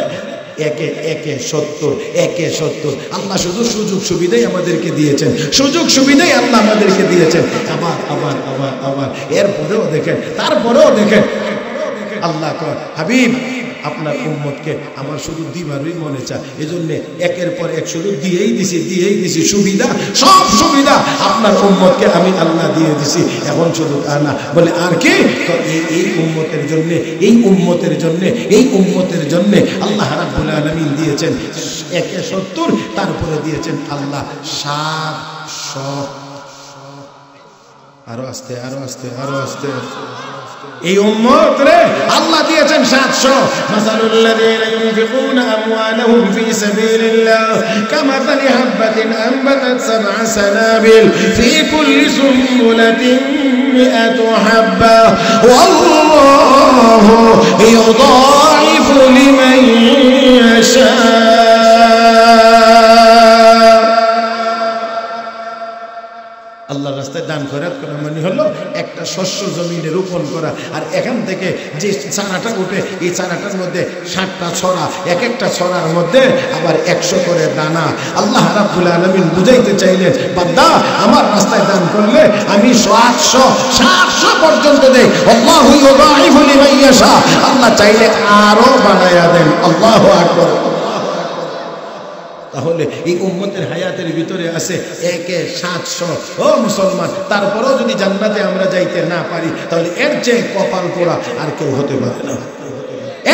একে 70, একে 70। আল্লাহ শুধু সুযোগ সুবিধাই আমাদেরকে দিয়েছেন, সুযোগ সুবিধাই আল্লাহ আমাদেরকে দিয়েছেন। আবার আবার আবার আবার এরপরেও দেখেন, তারপরেও দেখেন, আল্লাহ কয়, হাবিব আপনার উম্মতকে আমার শুধু দিবারই মনে চায়, এজন্য একের পর এক শুধু দিয়েই দিছি সুবিধা, সব সুবিধা আপনার উম্মতকে আমি আল্লাহ দিয়ে দিছি। এখন শুধু তা না, বলে আর কি? তো এই উম্মতের জন্য, এই উম্মতের জন্য, এই উম্মতের জন্য আল্লাহ রাব্বুল আলামিন দিয়েছেন একে 70, তারপরে দিয়েছেন আল্লাহ 700। আরো আস্তে, আরো আস্তে, আরো আস্তে। এই উম্মত রে আল্লাহ দিয়েছেন 700। মাসালুল লাযীনা ইউনফিকুনা আমওয়ালাহুম ফি সাবিলিল্লাহ কামাসালি হাববাতিন আনবাতাত সাবআ সানাবিল ফি কুল্লি সুম্বুলাতিন মিআতু হাব্বা ওয়াল্লাহু ইউদাইফু লিমান ইয়াশা। আল্লাহর রাস্তায় দান খয়রাত করা মানে হলো একটা শস্য জমিনে রোপণ করা, আর এখান থেকে যে চারাটা উঠে এই চারাটার মধ্যে 7টা ছড়া, এক একটা ছড়ার মধ্যে আবার 100 করে দানা। আল্লাহ রাব্বুল আলামিন বুঝাইতে চাইলেন, বান্দা আমার রাস্তায় দান করলে আমি 700 পর্যন্ত দেই। আল্লাহু ইউদাইফু লিমান ইয়াশা, আল্লাহ চাইলে আরো বাড়ায়া দেন। আল্লাহু আকবার। তাহলে এই উম্মতের হায়াতের ভিতরে আছে একে 700। ও মুসলমান, তারপরেও যদি জান্নাতে আমরা যাইতে না পারি তাহলে এর চেয়ে কপাল পোড়া আর কেউ হতে পারে না,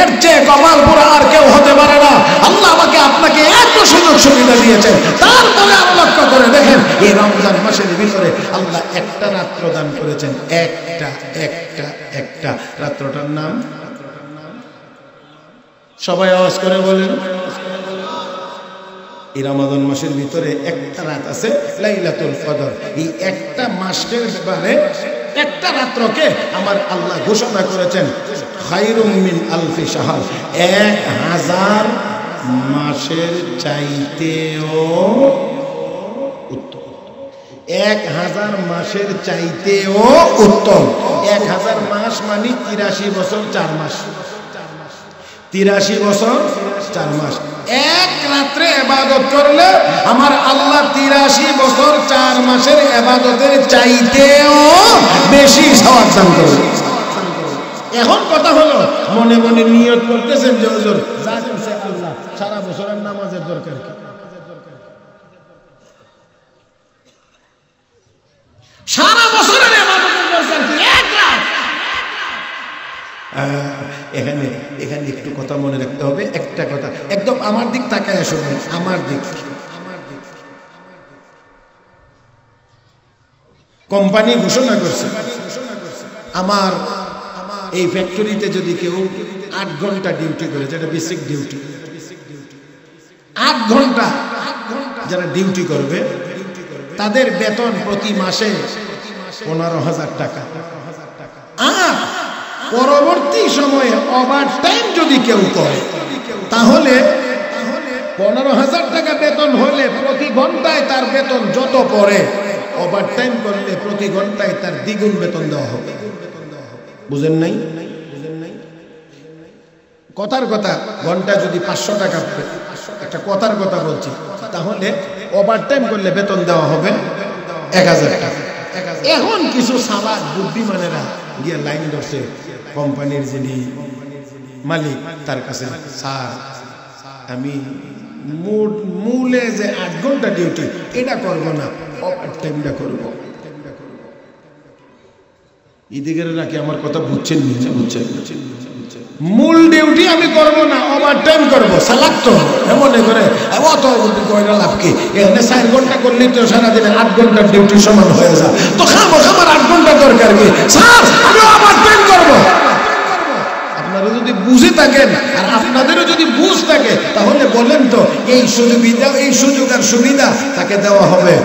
এর চেয়ে কপাল পোড়া আর কেউ হতে পারে না। আল্লাহ আমাকে আপনাকে এত সুযোগ সুবিধা দিয়েছেন, তারপরে আর লক্ষ্য করে দেখেন এই রমজান মাসের ভিতরে আল্লাহ একটা রাত্র দান করেছেন। একটা রাত্রটার নাম সবাই আওয়াজ করে বলেন। এই রমাদান মাসের ভিতরে একটা রাত আছে লাইলাতুল কদর। এই একটা মাসের ব্যাপারে একটা রাত্রকে আমার আল্লাহ ঘোষণা করেছেন খায়রুম মিন আলফি শাহর, 1000 মাসের চাইতেও উত্তম। 1000 মাসের চাইতেও উত্তম। 1000 মাস মানে 83 বছর 4 মাস। 83 বছর 4 মাস। এক রাত্রে ইবাদত করলে আমার আল্লাহ 83 বছর 4 মাসের ইবাদতের চাইতেও বেশি সওয়াব দান করবে। এখন কথা হলো মনে মনে নিয়ত করতেছেন যে হুজুর যা করছে আল্লাহ, সারা বছরের নামাজের দরকার কি? সারা বছরের ইবাদতের দরকার কি? এক রাত। এখানে এখানে একটু কথা মনে রাখতে হবে, একটা কথা একদম আমার দিক তাকায় শুনুন, আমার দিক। কোম্পানি ঘোষণা করছে আমার এই ফ্যাক্টরিতে যদি কেউ 8 ঘন্টা ডিউটি করে, যেটা বেসিক ডিউটি, 8 ঘন্টা যারা ডিউটি করবে তাদের বেতন প্রতি মাসে 15,000 টাকা। আর পরবর্তী সময়ে ওভারটাইম যদি কেউ করে তাহলে 15,000 টাকা বেতন হলে প্রতি ঘন্টায় তার বেতন যত পড়ে, ওভারটাইম করলে প্রতি ঘন্টায় তার দ্বিগুণ বেতন দেওয়া হবে। বুঝেন নাই? কথার কথা, ঘন্টা যদি 500 টাকা, একটা কথার কথা বলছি, তাহলে ওভারটাইম করলে বেতন দেওয়া হবে 1000 টাকা। এখন কিছু সাবাক বুদ্ধিমানেরা গিয়ে লাইন ধরছে কোম্পানির যিনি মালিক তার কাছে, স্যার আমি মূলে যে 8 ঘন্টা ডিউটি এটা করবো না, ওভারটাইমটা করবো। এদিকের নাকি আমার কথা বুঝছেন? বুঝছেন? মূল ডিউটি আমি করবো না, ওভারটাইম করবো। সালাক তো মনে করে অত কয়টা লাভ কি? এখানে 4 ঘন্টা করলে তো সারাদিনে 8 ঘন্টার ডিউটি সমান হয়ে যায়, তো খাবো আমার 8 ঘন্টা দরকার কি? স্যার আমি ওভারটাইম করবো। আপনারা যদি বুঝে থাকেন আর আপনাদেরও যদি বুঝ থাকে তাহলে বলেন তো এই সুবিধা, এই সুযোগ আর সুবিধা তাকে দেওয়া হবে।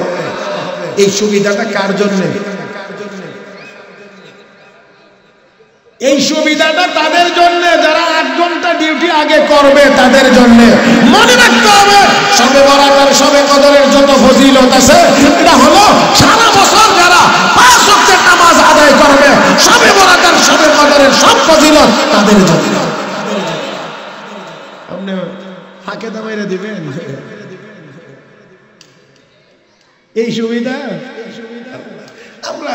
এই সুবিধাটা কার জন্যে? এই সুবিধাটা তাদের জন্য যারা 8 ঘন্টা ডিউটি আগে করবে, তাদের জন্য। মনে রাখতে হবে শবে বরাত আর শবে কদরের যত ফজিলত আছে, এটা হলো সারা বছর যারা 5 ওয়াক্তের নামাজ আদায় করবে, শবে বরাত আর শবে কদরের সব ফজিলত তাদের জন্য। আপনি ফাঁকে দামাইরা দিবেন এই সুবিধা? আমরা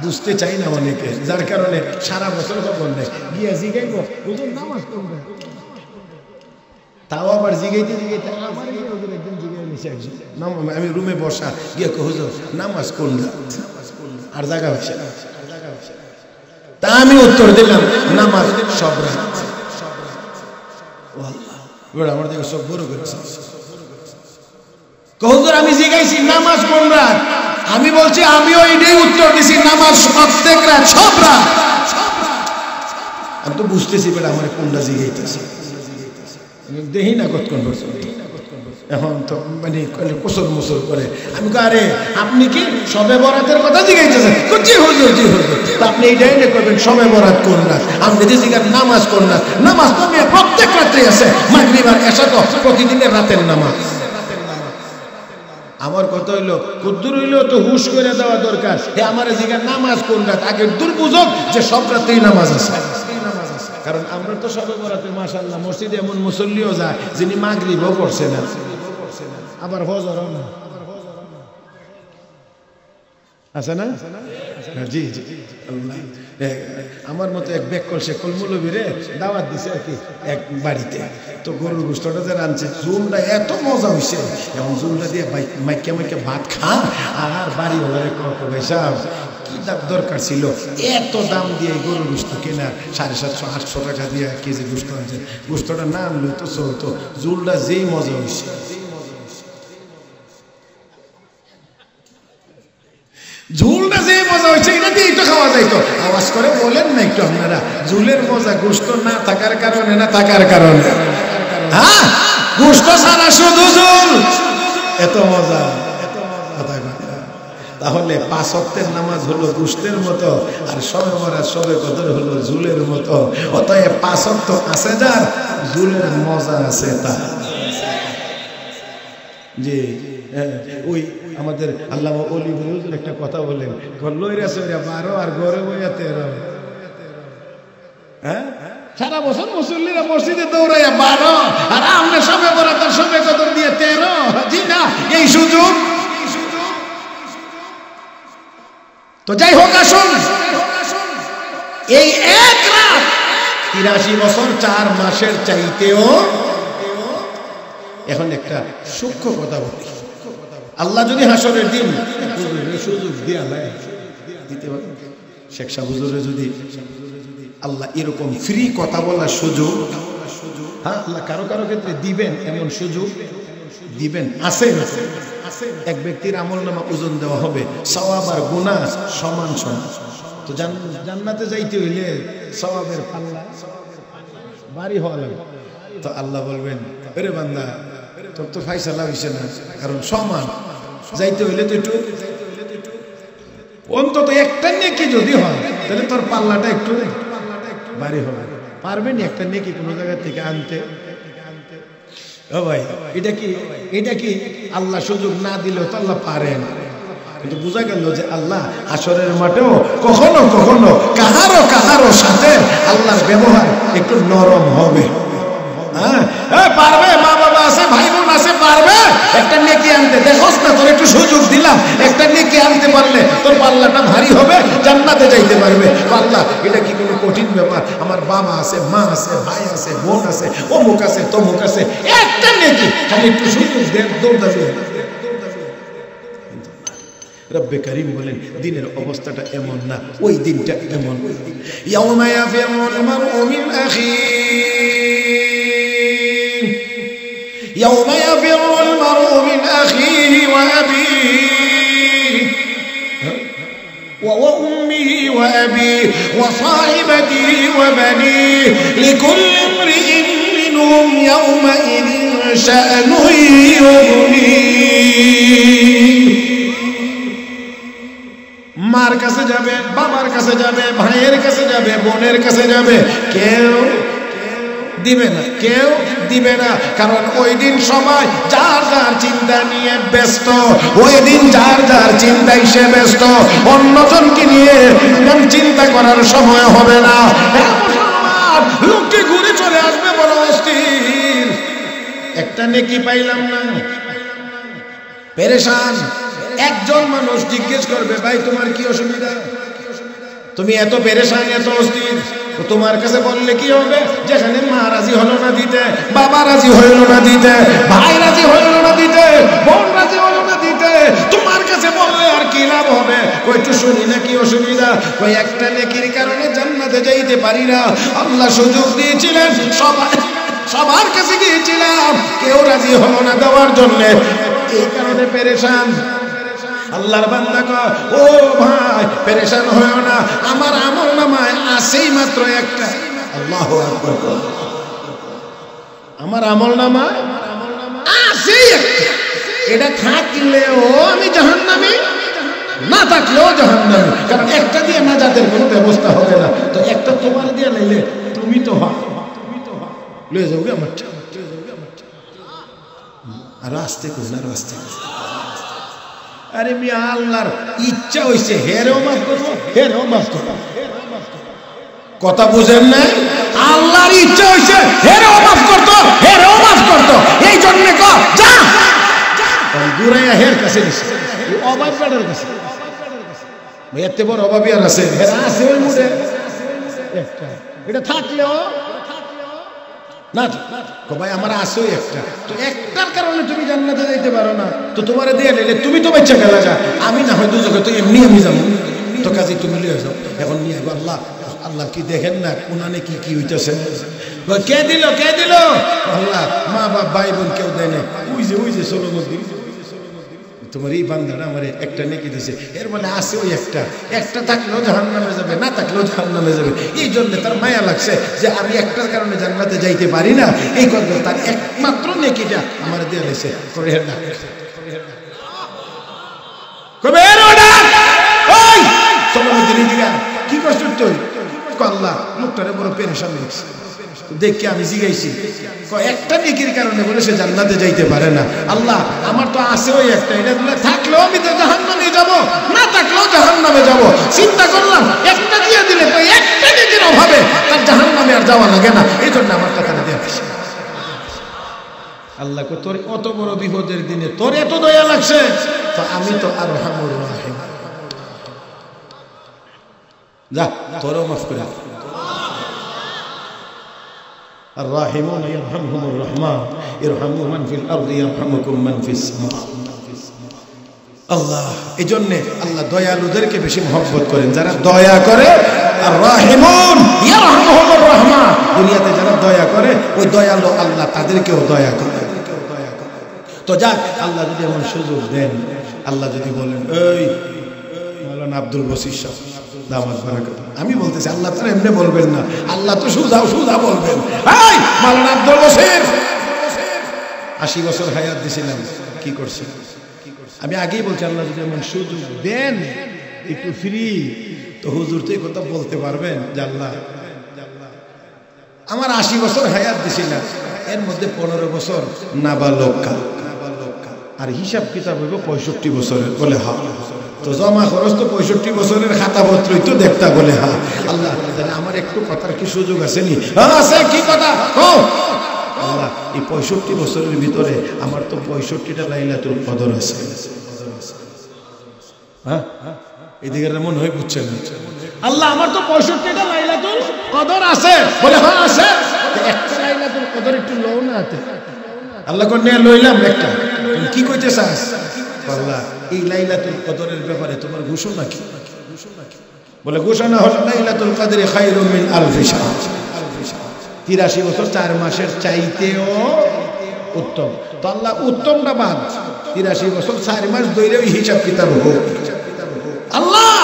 বুঝতে চাই না অনেকে, যার কারণে সারা বছর খবর নেই। গিয়া জিগাইব হুজুর নামাজ কোনটা, তাও আবার জিগাইতে জিগাইতে আমার একদিন জিগাই নিছে একজন, আমি রুমে বসা গিয়ে হুজুর নামাজ কোনটা, আর জায়গা হচ্ছে। তা আমি উত্তর দিলাম নামাজ সব রাত। আমার দিকে সব বড় করেছে। হুজুর আমি জিগাইছি নামাজ কোন রাত, আমি বলছি আমিও এটাই উত্তর দিছি, নামাজ প্রত্যেক রাত, সব রাত। আমি তো বুঝতেছি বেটা আমার কোনটা জিগাইতেছি, দেখি না কতক্ষণ বলছো। এখন তো মানে কোসর মুসর করে। আমি আরে আপনি কি শবে বরাতের কথা জিগাইতেছেন? জি হুজুর, জি হুজুর। তা আপনি এইটাই না করবেন শবে বরাত কোন রাত, আপনি যে জিগান নামাজ কোন রাত। নামাজ তো প্রত্যেক রাত্রে আছে, মাগরিব আর এশা তো প্রতিদিনের রাতের নামাজ। আমার কথা হইলো কুদ্দুর হইলো তো হুশ করে দেওয়া দরকার। আমার জিগার নামাজ কোন রাত, আগে দূর বুঝক যে সব রাতেই নামাজ আছে। কারণ আমরা তো শবে বরাতে মাশাআল্লাহ মসজিদে এমন মুসল্লিও যায় যিনি মাগরিবও পড়ছে না, আবার ফজরও না, আছে না? জি জি। আমার মতো এক বেকল শেকল মৌলবীরে দাওয়াত দিছে আর কি এক বাড়িতে। তো গরুর গোশতটা যে রাঁধছে, জুলটা এত মজা হয়েছে, এখন জুলটা দিয়ে মাইকে মাইকে ভাত খা। আর বাড়ি হলে ভাই সাহেব কি দরকার ছিল এত দাম দিয়ে গরুর গোশত কেনার? 750-800 টাকা দিয়ে কেজি গোশত আনছে। গোশতটা না আনলো তো চলতো, জুলটা যেই মজা হয়েছে। ঝুলটা যে মজা হয়েছে এটা দিয়েই তো খাওয়া যাইতো। আওয়াজ করে বলেন না একটু আপনারা, ঝুলের মজা গোশত না থাকার কারণে না থাকার কারণে? হ্যাঁ, গোশত ছাড়া শুধু ঝুল, এত মজা। তাহলে 5 ওয়াক্তের নামাজ হলো গোশতের মতো, আর শবে বরাত শবে কদর হলো ঝুলের মতো। অতএব 5 ওয়াক্ত আছে যার, ঝুলের মজা আছে তা। জি ওই আমাদের আল্লামা ওলি হুজুর একটা কথা বলেন, লইরা সইরা 12 আর ঘরে বইয়া 13। হ্যাঁ, সারা বছর মুসল্লিরা মসজিদে দৌড়াইয়া 12 আর আমরা শবে বরাত আর শবে কদর দিয়ে 13। জি না, এই সুযোগ তো যাই হোক। আসুন এই এক রাত 83 বছর 4 মাসের চাইতেও। এখন একটা সূক্ষ্ম কথা বলি, আল্লাহ যদি হাসরের দিন সুযোগ দিতে পারে, শেখ সাহেব হুজুরে যদি আল্লাহ এরকম ফ্রি কথা বলার সুযোগ, হ্যাঁ আল্লাহ কারো কারো ক্ষেত্রে দিবেন, এমন সুযোগ দিবেন। আছে এক ব্যক্তির আমলনামা ওজন দেওয়া হবে, সওয়াব আর গুনাহ সমান সমান। তো জান্নাতে যাইতে হইলে সওয়াবের পাল্লা ভারী হওয়া লাগবে। তো আল্লাহ বলবেন, আরে বান্দা তোর তো ফায়সালা হইছে না, কারণ সমান যাইতে হইলে তো একটু অন্তত একটা নেকি যদি হয় তাহলে তোর পাল্লাটা একটু ভারী হবে। পারবেন একটা নেকি কোনো জায়গা থেকে আনতে? ও ভাই, এটা কি আল্লাহ সুযোগ না দিলেও তো আল্লাহ পারেন। কিন্তু বোঝা গেল যে আল্লাহ হাসরের মাঠেও কখনো কখনো কাহারো সাথে আল্লাহর ব্যবহার একটু নরম হবে। হ্যাঁ পারবে, মা বাবা আছে, ভাই বোন আছে, পারবে একটা নেকি আনতে। দেখোস না তোর একটু সুযোগ দিলাম, একটা নেকি আনতে পারলে তোর পাল্লাটা ভারী হবে, জান্নাতে যাইতে পারবে। আল্লাহ এটা কি কোনো কঠিন ব্যাপার? আমার বাবা আছে, মা আছে, ভাই আছে, বোন আছে, অমুক আছে, তমুক আছে, একটা নেকি খালি একটু সুযোগ দেন, দৌড়াবে। রব্বে করিম বলেন দিনের অবস্থাটা এমন না, ওই দিনটা এমন। ইয়াউমা ইয়াফিরুল মারউ মিন আখিহি, ইয়াউমা ইয়াফিরুল মারউ মিন আখিহি ওয়া আবিহি ওয়া উম্মিহি ওয়া আবিহি ওয়া সাহিবাতিহি ওয়া বানিহি লিকুল্লি ইমরিইন মিনহুম ইয়াউমাইযিন শা'নুন ইউগনিহি। মার কাছে যাবে, বাবার কাছে যাবে, ভাইয়ের কাছে যাবে, বোনের কাছে যাবে, কেউ দিবে না, কেউ দিবে না। কারণ ওই দিন সবাই যার যার চিন্তা নিয়ে ব্যস্ত, ওই দিন যার যার চিন্তায় সে ব্যস্ত, অন্যজনকে নিয়ে চিন্তা করার সময় হবে না। লোকটি ঘুরে চলে আসবে বড় অস্থির, একটা নেকি পাইলাম না, পেরেশান। একজন মানুষ জিজ্ঞেস করবে, ভাই তোমার কি অসুবিধা, তুমি এত পেরেশান, এত অস্থির? তোমার কাছে বললে কি হবে? যেখানে মা রাজি হলো না দিতে, বাবা রাজি হইল না দিতে, ভাই রাজি হইল না দিতে, বোন রাজি হলো না দিতে, তোমার কাছে বললে আর কি লাভ হবে? ওই একটু শুনি না কি অসুবিধা? ওই একটা নেকির কারণে জান্নাতে যাইতে পারি না। আল্লাহ সুযোগ দিয়েছিলেন, সবার কাছে গিয়েছিলাম, কেউ রাজি হলো না দেওয়ার জন্য, এই কারণে পেরেশান। আল্লাহর বান্দা কয়, ও ভাই পেরেশান হয়ো না, আমার আমলনামায় আছেই মাত্র একটা। আল্লাহু আকবার। আমার আমলনামায় আছেই একটা, এটা থাকলেও আমি জাহান্নামী, না থাকলেও জাহান্নামী। কারণ একটা দিয়ে নাজাতের কোনো ব্যবস্থা হবে না। তো একটা তোমার দিয়ে লাইলে তুমি তো লয়ে যাও গে আমার, আর আসতে করুন, আর আসতে। আরে মিয়া আল্লাহর ইচ্ছা হইছে হেরেও মাফ করবো, হেরেও মাফ করবো। কথা বুঝেন না? আল্লাহর ইচ্ছা হইছে হেরেও মাফ করতো, হেরেও মাফ করতো। এই জন্য যা ঘুরাইয়া হের কাছে দিছে, অভাব পেটের কাছে। এতে বড় অভাবী আর আছে? হেরা আছে ওই মুডে একটা, এটা থাকলেও না। ভাই আমার আসোই একটা, তো একটার কারণে তুমি জান্নাতে যাইতে পারো না, তো তোমারে দিয়ে নিলে তুমি তো বাচ্চা গেলা যা, আমি না হয় দুজকে তো এমনি আমি যাবো, তো কাজে তুমি লিয়ে যাও। এখন নিয়ে আল্লাহ, আল্লাহ কি দেখেন না উনানে কি কি হইতেছে? কে দিল, কে দিল? আল্লাহ মা বাপ ভাই বোন কেউ দেয় না। ওই যে ষোলো মধ্যে তোমার এই বান্দাটা আমার একটা নেকি দিছে, এর মানে আছে ওই একটা থাকলেও জাহান্নামে যাবে, না থাকলেও জাহান্নামে যাবে। এই জন্য তার মায়া লাগছে যে আমি একটার কারণে জান্নাতে যাইতে পারি না, এই কথা তার একমাত্র নেকিটা আমার দিয়ে দিয়েছে। কি কষ্ট তুই? আল্লাহ লোকটারে বড় পেরেশান লাগছে, দেখে আমি জিগাইছি একটা নেকির কারণে বলে সে জান্নাতে যাইতে পারে না। আল্লাহ আমার তো আছে ওই একটা, এটা দিলে থাকলেও আমি তো জাহান্নামে যাব, না থাকলেও জাহান্নামে যাব। চিন্তা করলাম একটা দিয়ে দিলে তো একটা নেকির অভাবে তার জাহান্নামে আর যাওয়া লাগে না, এই জন্য আমার টাকাটা দেওয়া হয়েছে। আল্লাহ তোর কত বড় বিপদের দিনে তোর এত দয়া লাগছে, তো আমি তো আর রহমুর রাহিম, যা তোরও মাফ করে। আর রাহিমুন ইয়ারহামহুমুর রহমান ইরহামু মান ফিল আরদি ইয়ারহামুকুম মান ফিস সামা। আল্লাহ এই জন্যে আল্লাহ দয়ালুদেরকে বেশি মহব্বত করেন, যারা দয়া করে। আর রাহিমুন ইয়ারহামহুমুর রহমান, দুনিয়াতে যারা দয়া করে ওই দয়ালু আল্লাহ তাদেরকেও দয়া করে। তো যাক, আল্লাহ যদি এমন সুযোগ দেন, আল্লাহ যদি বলেন এই মাওলানা আব্দুল বসির সাহেব দামাত বারাকাত, আমি বলতেছি আল্লাহ তারা এমনি বলবেন না, আল্লাহ তো সুজা বলবেন, এই মাওলানা আব্দুল বসির 80 বছর হায়াত দিছিলাম, কি করছে? আমি আগেই বলছি আল্লাহ যদি এমন সুযোগ দেন একটু ফ্রি, তো হুজুর তো এই কথা বলতে পারবেন যে আল্লাহ আমার 80 বছর হায়াত দিছিলাম, এর মধ্যে 15 বছর নাবালক আর হিসাব কিতাব হইব 65 বছরের, বলে হা। তো জমা খরচ তো 65 বছরের খাতাপত্রই তো দেখতা, বলে হা। আল্লাহ আমার একটু কথার কি সুযোগ আছে নি? আছে, কি কথা? আল্লাহ এই 65 বছরের ভিতরে আমার তো 65টা লাইলাতুল কদর আছে। হ্যাঁ, এদিকে মনে হয় বুঝছেন আল্লাহ আমার তো 65টা লাইলাতুল কদর আছে, বলে হ্যাঁ আছে। একটা লাইলাতুল কদর একটু লও না হাতে, আল্লাহ কোন নিয়ে লইলাম একটা, তুমি কি কইতে চাস? আল্লাহ এই লাইলাতুল কদরের ব্যাপারে তোমার ঘোষণা কি? বলে ঘোষণা হলো লাইলাতুল কদরে খায়রুম মিন আলফি শাহর, 83 বছর 4 মাসের চাইতেও উত্তম। তো আল্লাহ উত্তমটা বাদ, 83 বছর 4 মাস ধরে ওই হিসাব কিতাব হোক। আল্লাহ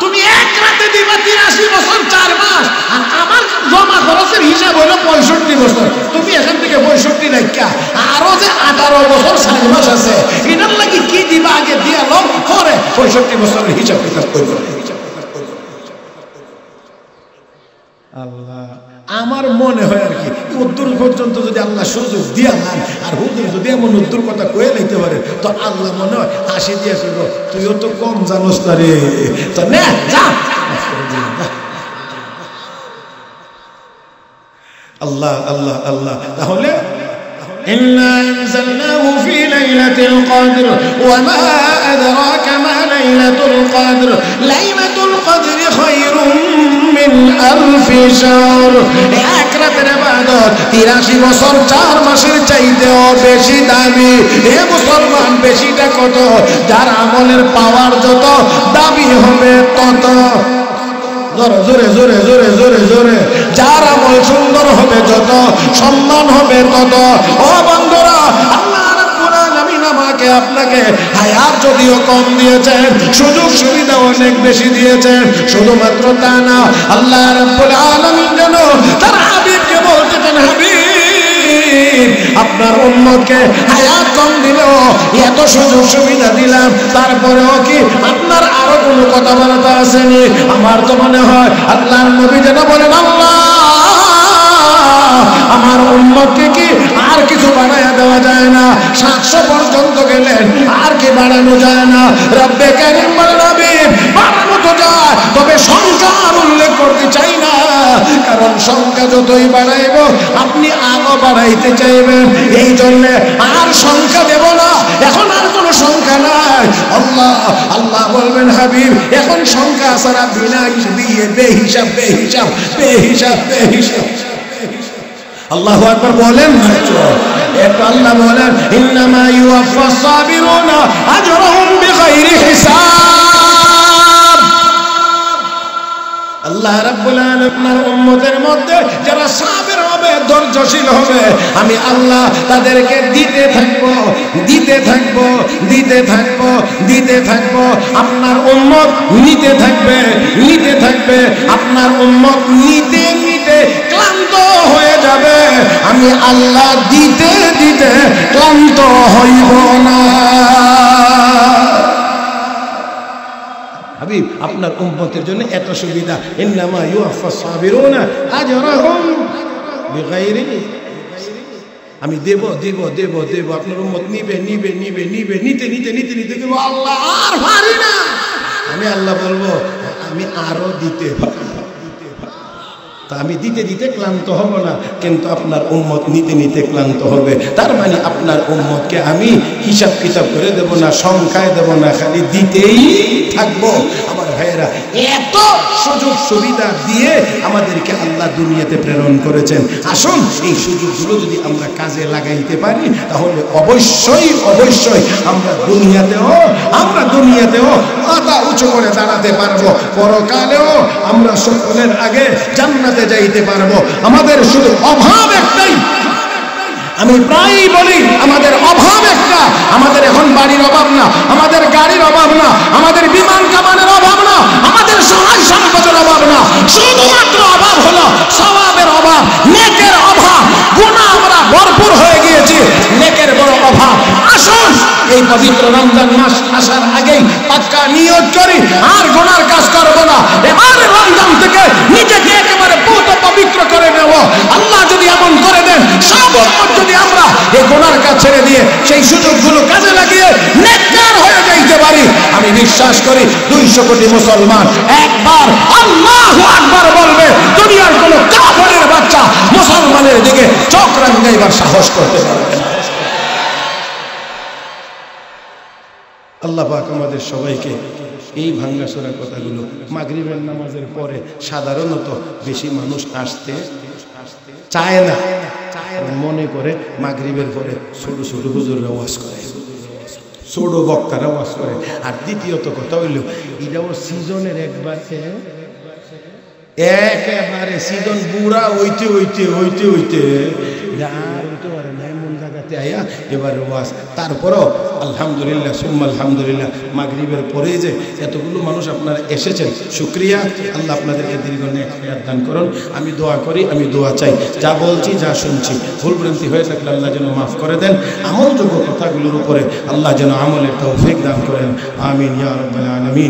তুমি এক রাতে দিবা 83 বছর 4 মাস, আর আমার জমা খরচের হিসাব হলো 65 বছর। তুমি এখান থেকে 65 রাখা আরো যে 18 বছর 4 মাস আছে, এটার লাগি কি দিবা আগে দিয়া লও, পরে 65 বছরের হিসাব কিতাব করবে। আল্লাহ আমার মনে হয় আর কি উত্তর পর্যন্ত যদি আল্লাহ সুযোগ দিয়া নেন, আর হুজুর যদি এমন উত্তর কথা কয়ে নিতে পারে, তো আল্লাহ মনে হয় হাসি দিয়ে ফেলব, তুইও তো কম জানোস না রে, তো নে যা। আল্লাহ আল্লাহ আল্লাহ। তাহলে إنا أنزلناه في ليلة القدر وما أدراك ما ليلة القدر ليلة القدر خير من ألف شهر। এক রাতের ইবাদত 83 বছর 4 মাসের চাইতেও বেশি দামি। এ মুসলমান, বেশিটা কত? যার আমলের পাওয়ার যত, দামি হবে তত। জোরে জোরে জোরে জোরে জোরে জোরে। যার আমল সুন্দর হবে যত, সম্মান হবে তত। ও বন্ধুরা, আল্লাহ রাব্বুল আলামিন আমাকে আপনাকে হায়াত যদিও কম দিয়েছেন, সুযোগ সুবিধা অনেক বেশি দিয়েছেন। শুধুমাত্র তা না, আল্লাহ রাব্বুল আলামিন যেন তার হাবিবকে বলতেন, হাবিব আপনার উম্মতকে হায়াত কম দিলেও এত সুযোগ সুবিধা দিলাম, তারপরেও কি আপনার আরো কোনো কথাবার্তা আসেনি? আমার তো মনে হয় আল্লাহর নবী যেন বলেন, আল্লাহ আমার উম্মতকে কি আর কিছু বাড়াইয়া দেওয়া যায় না? 700 পর্যন্ত গেলেন, আর কি বাড়ানো যায় না? রব্বে কারীম বলেন, হাবিব বাড়ানো তো যায়, তবে সংখ্যা আর উল্লেখ করতে চাই না, কারণ সংখ্যা যতই বাড়াইব আপনি আরো বাড়াইতে চাইবেন, এই জন্য আর সংখ্যা দেব না। এখন আর কোনো সংখ্যা নাই। আল্লাহ আল্লাহ বলবেন, হাবিব এখন সংখ্যা ছাড়া বিনা দিয়ে বেহিসাব বেহিসাব বেহিসাব বেহিসাব। আল্লাহু আকবার বলেন না একটু? আল্লাহ বলেন, ইন্নামা ইউওয়াফাস সাবিরুনা আজরাহুম বিগাইরি হিসাব। আল্লাহ রাব্বুল আলামিনের উম্মতের মধ্যে যারা সাবির হবে, ধৈর্যশীল হবে, আমি আল্লাহ তাদেরকে দিতে থাকবো দিতে থাকবো দিতে থাকবো দিতে থাকবো। আপনার উম্মত নিতে থাকবে নিতে থাকবে, আপনার উম্মত নিতে নিতে ক্লান্ত হয়ে যাবে, আমি আল্লাহ দিতে দিতে ক্লান্ত হইব না। হাবিব আপনার উম্মতের জন্য এত সুবিধা, ইন্নামা ইউওয়াফাস সাবিরুনা আজরাহুম বিগাইরি। আমি দেব দেব দেব দেব, আপনার উম্মত নিবে নিবে নিবে নিবে, নিতে নিতে নিতে নিতে দেব। আল্লাহ আর পারি না, আমি আল্লাহ বলবো আমি আরো দিতে পারি। তা আমি দিতে দিতে ক্লান্ত হব না, কিন্তু আপনার উম্মত নিতে নিতে ক্লান্ত হবে। তার মানে আপনার উম্মতকে আমি হিসাব কিতাব করে দেব না, সংখ্যায় দেব না, খালি দিতেই থাকবো। আমার ভাইয়েরা, এত সুযোগ সুবিধা দিয়ে আমাদেরকে আল্লাহ দুনিয়াতে প্রেরণ করেছেন। আসুন এই সুযোগগুলো যদি আমরা কাজে লাগাইতে পারি তাহলে অবশ্যই অবশ্যই আমরা দুনিয়াতেও মাথা উঁচু করে দাঁড়াতে পারবো, পরকালেও আমরা সকলের আগে জান্নাতে যাইতে পারবো। আমাদের শুধু অভাব একটাই, আমি প্রায়ই বলি আমাদের অভাব একটা। আমাদের এখন বাড়ির অভাব না, আমাদের গাড়ির অভাব না, আমাদের বিমান কামানের অভাব না, আমাদের সহায় সম্পদের অভাব না, শুধুমাত্র অভাব হলো সওয়াবের অভাব, নেকের অভাব। গুনাহ আমরা ভরপুর হয়ে গিয়েছি, নেকের বড় অভাব। আসুন এই পবিত্র রমজান মাস আসার আগেই পাক্কা নিয়ত করি আর গুনার কাজ করব না। এবার রমজান থেকে নিজেকে একেবারে পবিত্র করে নেব। আল্লাহ যদি এমন করে দেন, সব যদি আমরা এই গুনার কাজ ছেড়ে দিয়ে সেই সুযোগগুলো কাজে লাগিয়ে নেককার হয়ে যাইতে পারি, আমি বিশ্বাস করি 200 কোটি মুসলমান একবার আল্লাহু আকবার বলবে, দুনিয়ার কোনো কাফেরের বাচ্চা মুসলমানের দিকে চোখ রাঙাইবার সাহস করতে পারবে না। আল্লাহ পাক আমাদের সবাইকে এই ভাঙ্গাচোরা কথাগুলো, মাগরিবের নামাজের পরে সাধারণত বেশি মানুষ আসতে চায় না, মনে করে মাগরিবের পরে ছোট ছোট হুজুররা ওয়াজ করে, ছোট বক্তারা ওয়াজ করে। আর দ্বিতীয়ত কথা হইল এটাও সিজনের একেবারে সিজন বুড়া হইতে হইতে হইতে হইতে আর হইতে পারে না এমন জায়গাতে আয়া এবার ওয়াজ। তারপরও আলহামদুলিল্লাহ সুম্মা আলহামদুলিল্লাহ মাগরিবের পরে যে এতগুলো মানুষ আপনারা এসেছেন, শুকরিয়া। আল্লাহ আপনাদেরকে দীর্ঘ নেক হায়াত দান করুন। আমি দোয়া করি, আমি দোয়া চাই, যা বলছি যা শুনছি ভুল ভ্রান্তি হয়ে থাকলে আল্লাহ যেন মাফ করে দেন। আমলযোগ্য কথাগুলোর উপরে আল্লাহ যেন আমলের তৌফিক দান করেন। আমিন ইয়া রাব্বাল আলামিন।